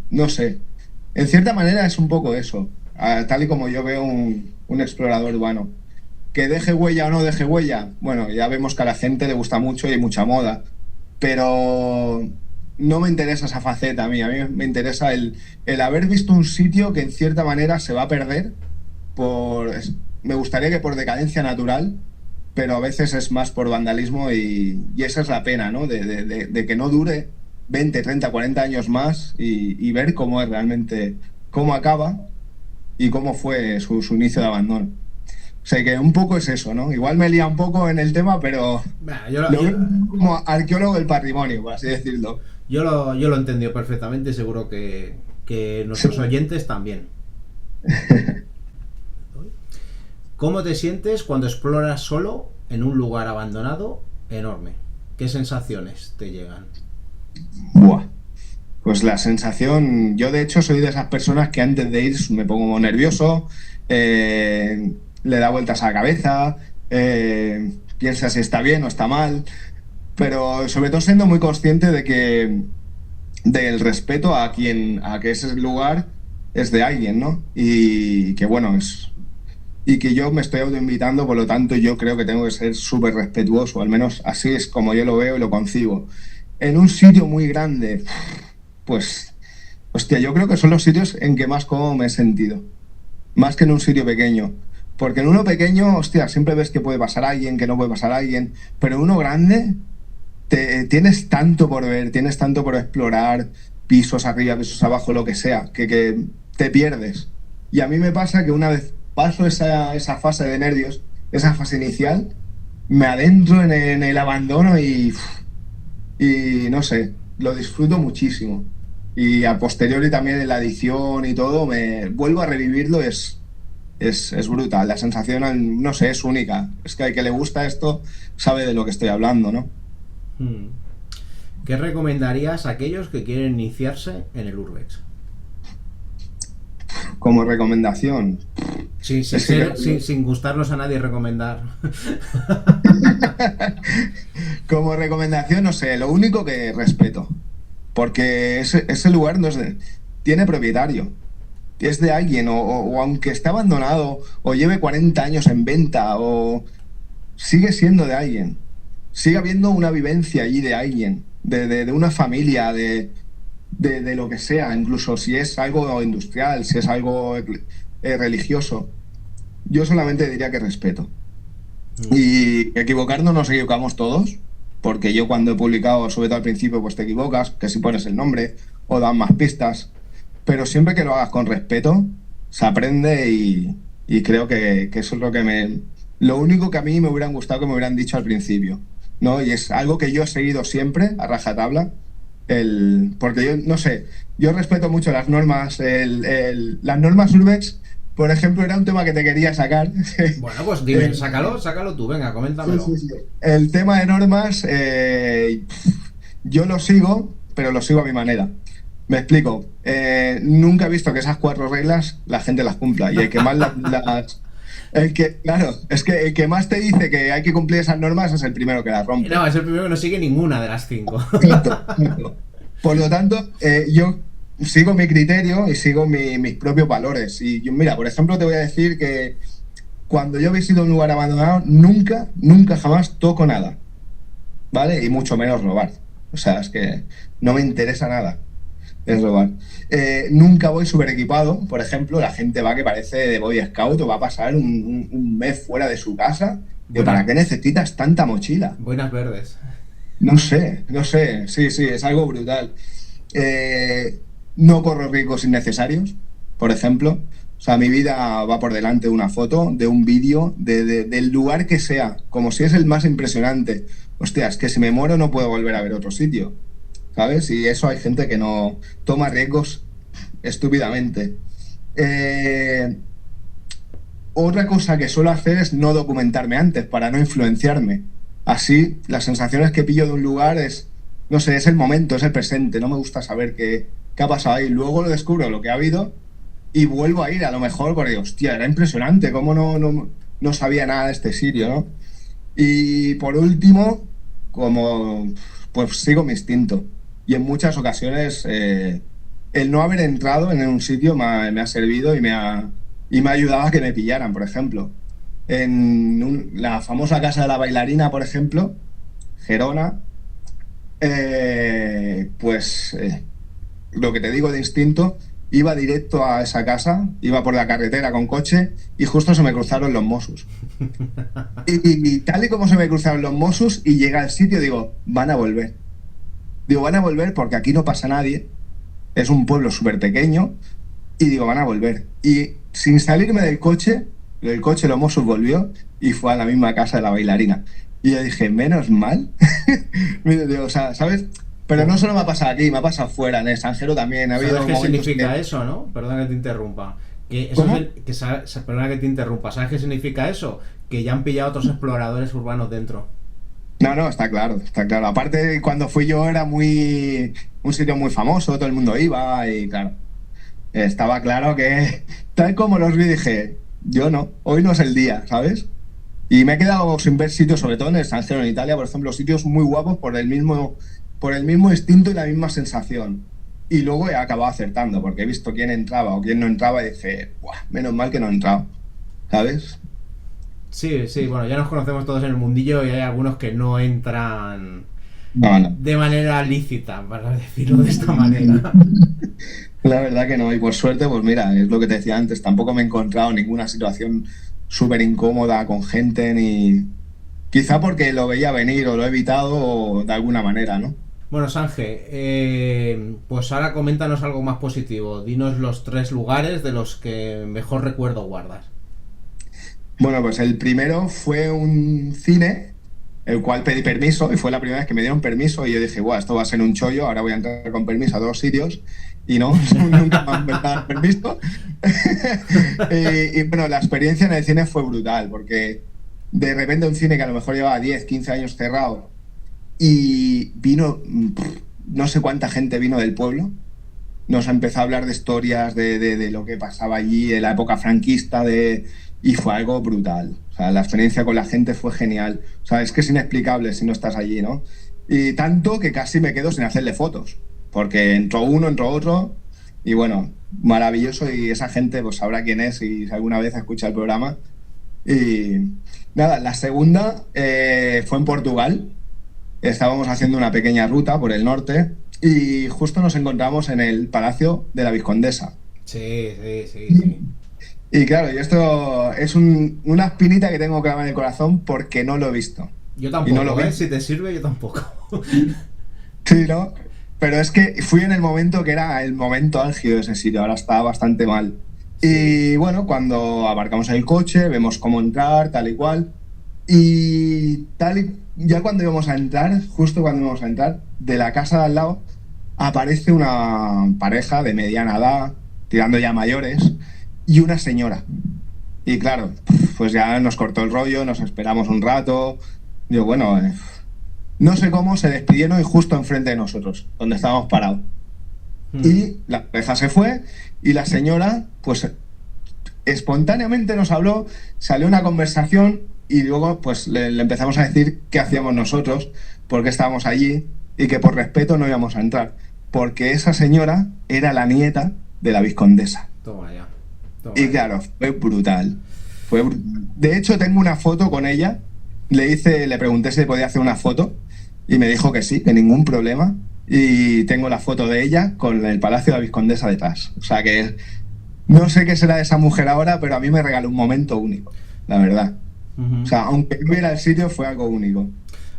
no sé, en cierta manera es un poco eso, tal y como yo veo un explorador urbano. Que deje huella o no deje huella, bueno, ya vemos que a la gente le gusta mucho y hay mucha moda, pero no me interesa esa faceta a mí me interesa el haber visto un sitio que en cierta manera se va a perder me gustaría que por decadencia natural, pero a veces es más por vandalismo y esa es la pena, ¿no? De que no dure 20, 30, 40 años más y ver cómo es realmente, cómo acaba y cómo fue su inicio de abandono. O sea que un poco es eso, ¿no? Igual me lía un poco en el tema, pero lo veo como arqueólogo del patrimonio, por así decirlo. Yo lo he entendido perfectamente, seguro que nuestros oyentes también. ¿Cómo te sientes cuando exploras solo en un lugar abandonado enorme? ¿Qué sensaciones te llegan? Buah. Pues la sensación, yo de hecho soy de esas personas que antes de ir me pongo nervioso, le da vueltas a la cabeza, piensa si está bien o está mal, pero sobre todo siendo muy consciente del respeto a que ese lugar es de alguien, ¿no? Y que bueno, y que yo me estoy autoinvitando, por lo tanto yo creo que tengo que ser súper respetuoso, al menos así es como yo lo veo y lo concibo. En un sitio muy grande, pues, hostia, yo creo que son los sitios en que más cómodo me he sentido, más que en un sitio pequeño. Porque en uno pequeño, hostia, siempre ves que puede pasar alguien, que no puede pasar alguien, pero en uno grande tienes tanto por ver, tienes tanto por explorar, pisos arriba, pisos abajo, lo que sea, que te pierdes. Y a mí me pasa que una vez paso esa fase de nervios, esa fase inicial, me adentro en el abandono y no sé, lo disfruto muchísimo. Y a posteriori también en la edición y todo, me vuelvo a revivirlo, es brutal. La sensación, no sé, es única. Es que al que le gusta esto sabe de lo que estoy hablando, ¿no? ¿Qué recomendarías a aquellos que quieren iniciarse en el Urbex? Como recomendación. Sí, sin gustarnos a nadie recomendar. Como recomendación, no sé, lo único que respeto. Porque ese lugar tiene propietario. Es de alguien, o aunque esté abandonado, o lleve 40 años en venta, o sigue siendo de alguien. Sigue habiendo una vivencia allí de alguien, de una familia, de lo que sea, incluso si es algo industrial, si es algo religioso. Yo solamente diría que respeto. Y equivocarnos nos equivocamos todos, porque yo cuando he publicado, sobre todo al principio, pues te equivocas, que si pones el nombre o dan más pistas, pero siempre que lo hagas con respeto, se aprende y creo que eso es lo único que a mí me hubieran gustado que me hubieran dicho al principio, ¿no? Y es algo que yo he seguido siempre, a rajatabla, porque yo, no sé, yo respeto mucho las normas, las normas Urbex, por ejemplo, era un tema que te quería sacar. Bueno, pues dime, sácalo tú, venga, coméntamelo. Sí. El tema de normas, yo lo sigo, pero lo sigo a mi manera. Me explico. Nunca he visto que esas 4 reglas la gente las cumpla. Y el que más claro, es que el que más te dice que hay que cumplir esas normas es el primero que las rompe. No, es el primero que no sigue ninguna de las 5. Exacto. Por lo tanto, yo sigo mi criterio y sigo mis propios valores. Y yo, mira, por ejemplo, te voy a decir que cuando yo visito un lugar abandonado, nunca, nunca jamás toco nada, ¿vale? Y mucho menos robar. O sea, es que no me interesa nada, es robar. Nunca voy súper equipado. Por ejemplo, la gente va que parece de Boy Scout o va a pasar un mes fuera de su casa. ¿Para qué necesitas tanta mochila? Boinas verdes. No sé, sí, es algo brutal. No corro riesgos innecesarios, por ejemplo. O sea, mi vida va por delante de una foto, de un vídeo, del lugar que sea, como si es el más impresionante. Hostia, es que si me muero no puedo volver a ver otro sitio, ¿sabes? Y eso hay gente que no toma riesgos estúpidamente. Otra cosa que suelo hacer es no documentarme antes para no influenciarme. Así, las sensaciones que pillo de un lugar es, no sé, es el momento, es el presente. No me gusta saber qué ha pasado ahí. Luego lo descubro, lo que ha habido, y vuelvo a ir a lo mejor porque, hostia, era impresionante, cómo no sabía nada de este sitio, ¿no? Y por último, pues sigo mi instinto. Y en muchas ocasiones el no haber entrado en un sitio me ha servido y me ha ayudado a que me pillaran, por ejemplo. En la famosa casa de la bailarina, por ejemplo, Gerona, lo que te digo de instinto, iba directo a esa casa, iba por la carretera con coche y justo se me cruzaron los Mossos. Y tal y como se me cruzaron los Mossos y llega al sitio, digo, van a volver. Digo, van a volver porque aquí no pasa nadie, es un pueblo súper pequeño, y digo, van a volver. Y sin salirme del coche los Mossos volvió y fue a la misma casa de la bailarina. Y yo dije, menos mal. Digo, o sea, ¿sabes? Pero no solo me ha pasado aquí, me ha pasado fuera, en el extranjero también. Ha habido ¿Sabes qué significa eso, no? Perdona que te interrumpa. Perdona que te interrumpa. ¿Sabes qué significa eso? Que ya han pillado otros exploradores urbanos dentro. No, está claro. Aparte, cuando fui yo era un sitio muy famoso, todo el mundo iba y claro, estaba claro que tal como los vi dije, yo no, hoy no es el día, ¿sabes? Y me he quedado sin ver sitios, sobre todo en el extranjero, en Italia, por ejemplo, sitios muy guapos por el mismo instinto y la misma sensación. Y luego he acabado acertando, porque he visto quién entraba o quién no entraba y dije, ¡buah! Menos mal que no he entrado, ¿sabes? Sí, bueno, ya nos conocemos todos en el mundillo y hay algunos que no entran No. de manera lícita, para decirlo de esta manera. La verdad que no, y por suerte, pues mira, es lo que te decía antes, tampoco me he encontrado ninguna situación súper incómoda con gente, ni quizá porque lo veía venir o lo he evitado de alguna manera, ¿no? Bueno, Sange, pues ahora coméntanos algo más positivo. Dinos los 3 lugares de los que mejor recuerdo guardas. Bueno, pues el primero fue un cine, el cual pedí permiso, y fue la primera vez que me dieron permiso, y yo dije, guau, esto va a ser un chollo, ahora voy a entrar con permiso a 2 sitios, y no, nunca me han dado permiso. y bueno, la experiencia en el cine fue brutal, porque de repente un cine que a lo mejor llevaba 10, 15 años cerrado, y vino, no sé cuánta gente vino del pueblo, nos empezó a hablar de historias de lo que pasaba allí, de la época franquista, y fue algo brutal. O sea, la experiencia con la gente fue genial. O sea, es que es inexplicable si no estás allí, ¿no? Y tanto que casi me quedo sin hacerle fotos, porque entró uno, entró otro, y bueno, maravilloso, y esa gente pues sabrá quién es y si alguna vez escucha el programa. Y nada, la segunda fue en Portugal. Estábamos haciendo una pequeña ruta por el norte y justo nos encontramos en el Palacio de la Vizcondesa. Sí. Y claro, y esto es una espinita que tengo clavada en el corazón porque no lo he visto. Yo tampoco, no lo vi. Si te sirve, yo tampoco. Sí, ¿no? Pero es que fui en el momento que era el momento álgido de ese sitio, ahora está bastante mal. Sí. Y bueno, cuando abarcamos el coche, vemos cómo entrar, tal y cual. Y ya cuando íbamos a entrar, justo cuando íbamos a entrar, de la casa de al lado aparece una pareja de mediana edad, tirando ya mayores, y una señora. Y claro, pues ya nos cortó el rollo, nos esperamos un rato. Digo, bueno, no sé cómo se despidieron y justo enfrente de nosotros, donde estábamos parados. Y la pareja se fue y la señora, pues espontáneamente nos habló, salió una conversación y luego pues le empezamos a decir qué hacíamos nosotros, por qué estábamos allí y que por respeto no íbamos a entrar, porque esa señora era la nieta de la vizcondesa. Toma ya. Y claro, fue De hecho, tengo una foto con ella. Le pregunté si le podía hacer una foto y me dijo que sí, que ningún problema. Y tengo la foto de ella con el Palacio de la Vizcondesa detrás. O sea que no sé qué será de esa mujer ahora, pero a mí me regaló un momento único, la verdad. O sea, aunque no hubiera el sitio, fue algo único.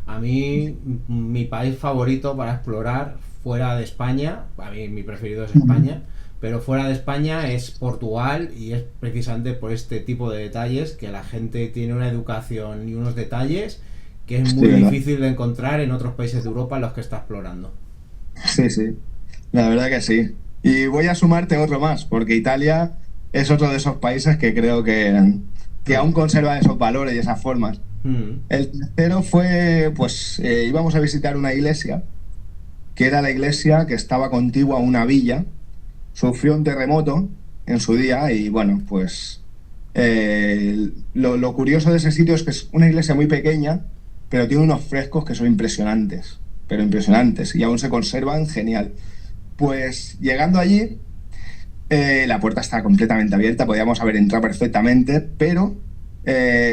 A mí, mi país favorito para explorar fuera de España, a mí mi preferido es España, pero fuera de España es Portugal, y es precisamente por este tipo de detalles que la gente tiene una educación y unos detalles que es muy difícil de encontrar en otros países de Europa en los que está explorando. Sí, sí, la verdad que sí. Y voy a sumarte otro más, porque Italia es otro de esos países que creo que aún conserva esos valores y esas formas. El tercero fue, pues, íbamos a visitar una iglesia, que era la iglesia que estaba contigua a una villa. Sufrió un terremoto en su día y, bueno, pues, lo curioso de ese sitio es que es una iglesia muy pequeña, pero tiene unos frescos que son impresionantes, pero impresionantes, y aún se conservan genial. Pues, llegando allí, la puerta estaba completamente abierta, podíamos haber entrado perfectamente, pero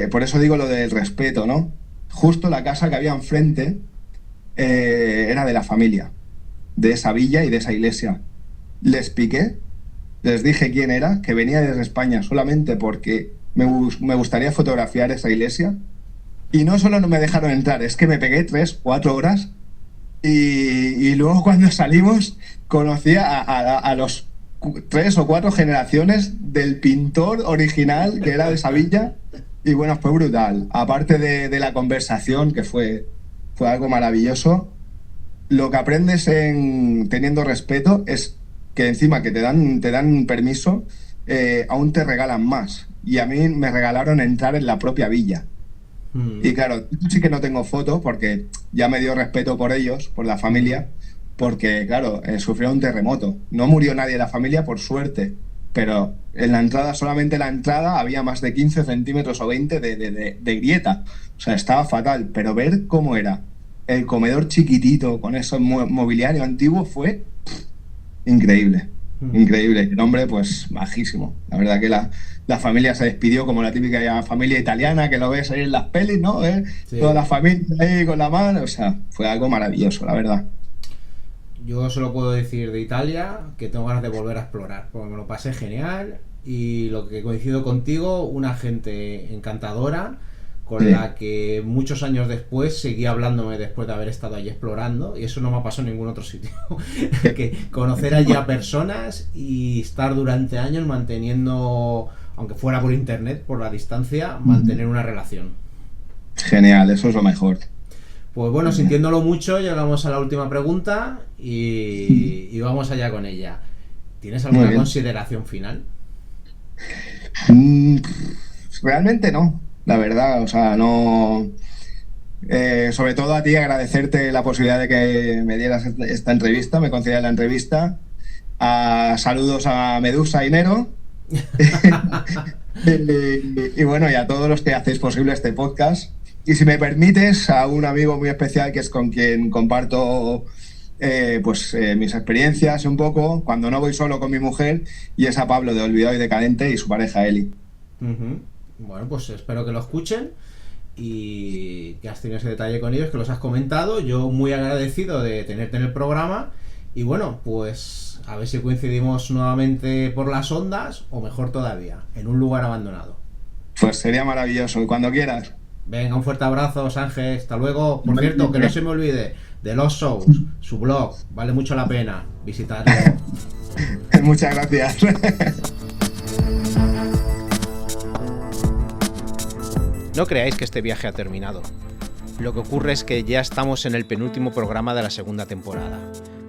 por eso digo lo del respeto, ¿no? Justo la casa que había enfrente era de la familia, de esa villa y de esa iglesia. Les piqué, les dije quién era, que venía desde España solamente porque me gustaría fotografiar esa iglesia, y no solo no me dejaron entrar, es que me pegué 3-4 horas, y luego cuando salimos conocí a los 3 o 4 generaciones del pintor original que era de esa villa. Y bueno, fue brutal. Aparte de la conversación, que fue algo maravilloso, lo que aprendes teniendo respeto es que encima que te dan permiso, aún te regalan más. Y a mí me regalaron entrar en la propia villa. Y claro, sí que no tengo foto porque ya me dio respeto por ellos, por la familia, porque claro, sufrieron un terremoto. No murió nadie de la familia, por suerte, pero en la entrada, solamente en la entrada, había más de 15 centímetros o 20 de grieta. O sea, estaba fatal, pero ver cómo era el comedor chiquitito con ese mobiliario antiguo fue increíble. Increíble. El hombre, pues, bajísimo. La verdad que la familia se despidió como la típica familia italiana que lo ves ahí en las pelis, ¿no? Sí. Toda la familia ahí con la mano. O sea, fue algo maravilloso, la verdad. Yo solo puedo decir de Italia que tengo ganas de volver a explorar, porque me lo pasé genial, y lo que coincido contigo, una gente encantadora, con la que muchos años después seguí hablándome después de haber estado allí explorando, y eso no me ha pasado en ningún otro sitio. Que conocer allí a personas y estar durante años manteniendo, aunque fuera por internet, por la distancia, mantener una relación. Genial, eso es lo mejor. Pues bueno, sintiéndolo mucho, llegamos a la última pregunta y vamos allá con ella. ¿Tienes alguna consideración final? Realmente no, la verdad, o sea, no. Sobre todo a ti, agradecerte la posibilidad de que me dieras esta entrevista, me concedieras la entrevista. Saludos a Medusa y Nero. y bueno, y a todos los que hacéis posible este podcast. Y si me permites, a un amigo muy especial que es con quien comparto mis experiencias un poco, cuando no voy solo con mi mujer, y es a Pablo de Olvidado y Decadente y su pareja Eli. Bueno, pues espero que lo escuchen y que has tenido ese detalle con ellos, que los has comentado. Yo muy agradecido de tenerte en el programa, y bueno, pues a ver si coincidimos nuevamente por las ondas, o mejor todavía, en un lugar abandonado. Pues sería maravilloso, cuando quieras. Venga, un fuerte abrazo, Sánchez, hasta luego. Por cierto, que no se me olvide, The Lost Souls, su blog, vale mucho la pena visitarlo. Muchas gracias. No creáis que este viaje ha terminado. Lo que ocurre es que ya estamos en el penúltimo programa de la segunda temporada,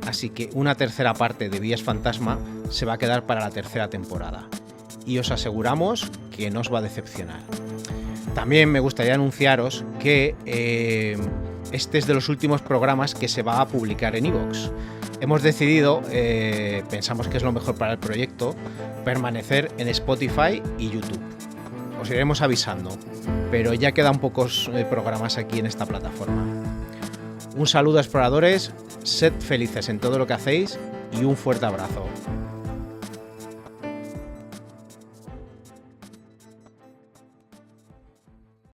así que una tercera parte de Vías Fantasma se va a quedar para la tercera temporada, y os aseguramos que no os va a decepcionar. También me gustaría anunciaros que este es de los últimos programas que se va a publicar en iVoox. Hemos decidido, pensamos que es lo mejor para el proyecto, permanecer en Spotify y YouTube. Os iremos avisando, pero ya quedan pocos programas aquí en esta plataforma. Un saludo a exploradores, sed felices en todo lo que hacéis y un fuerte abrazo.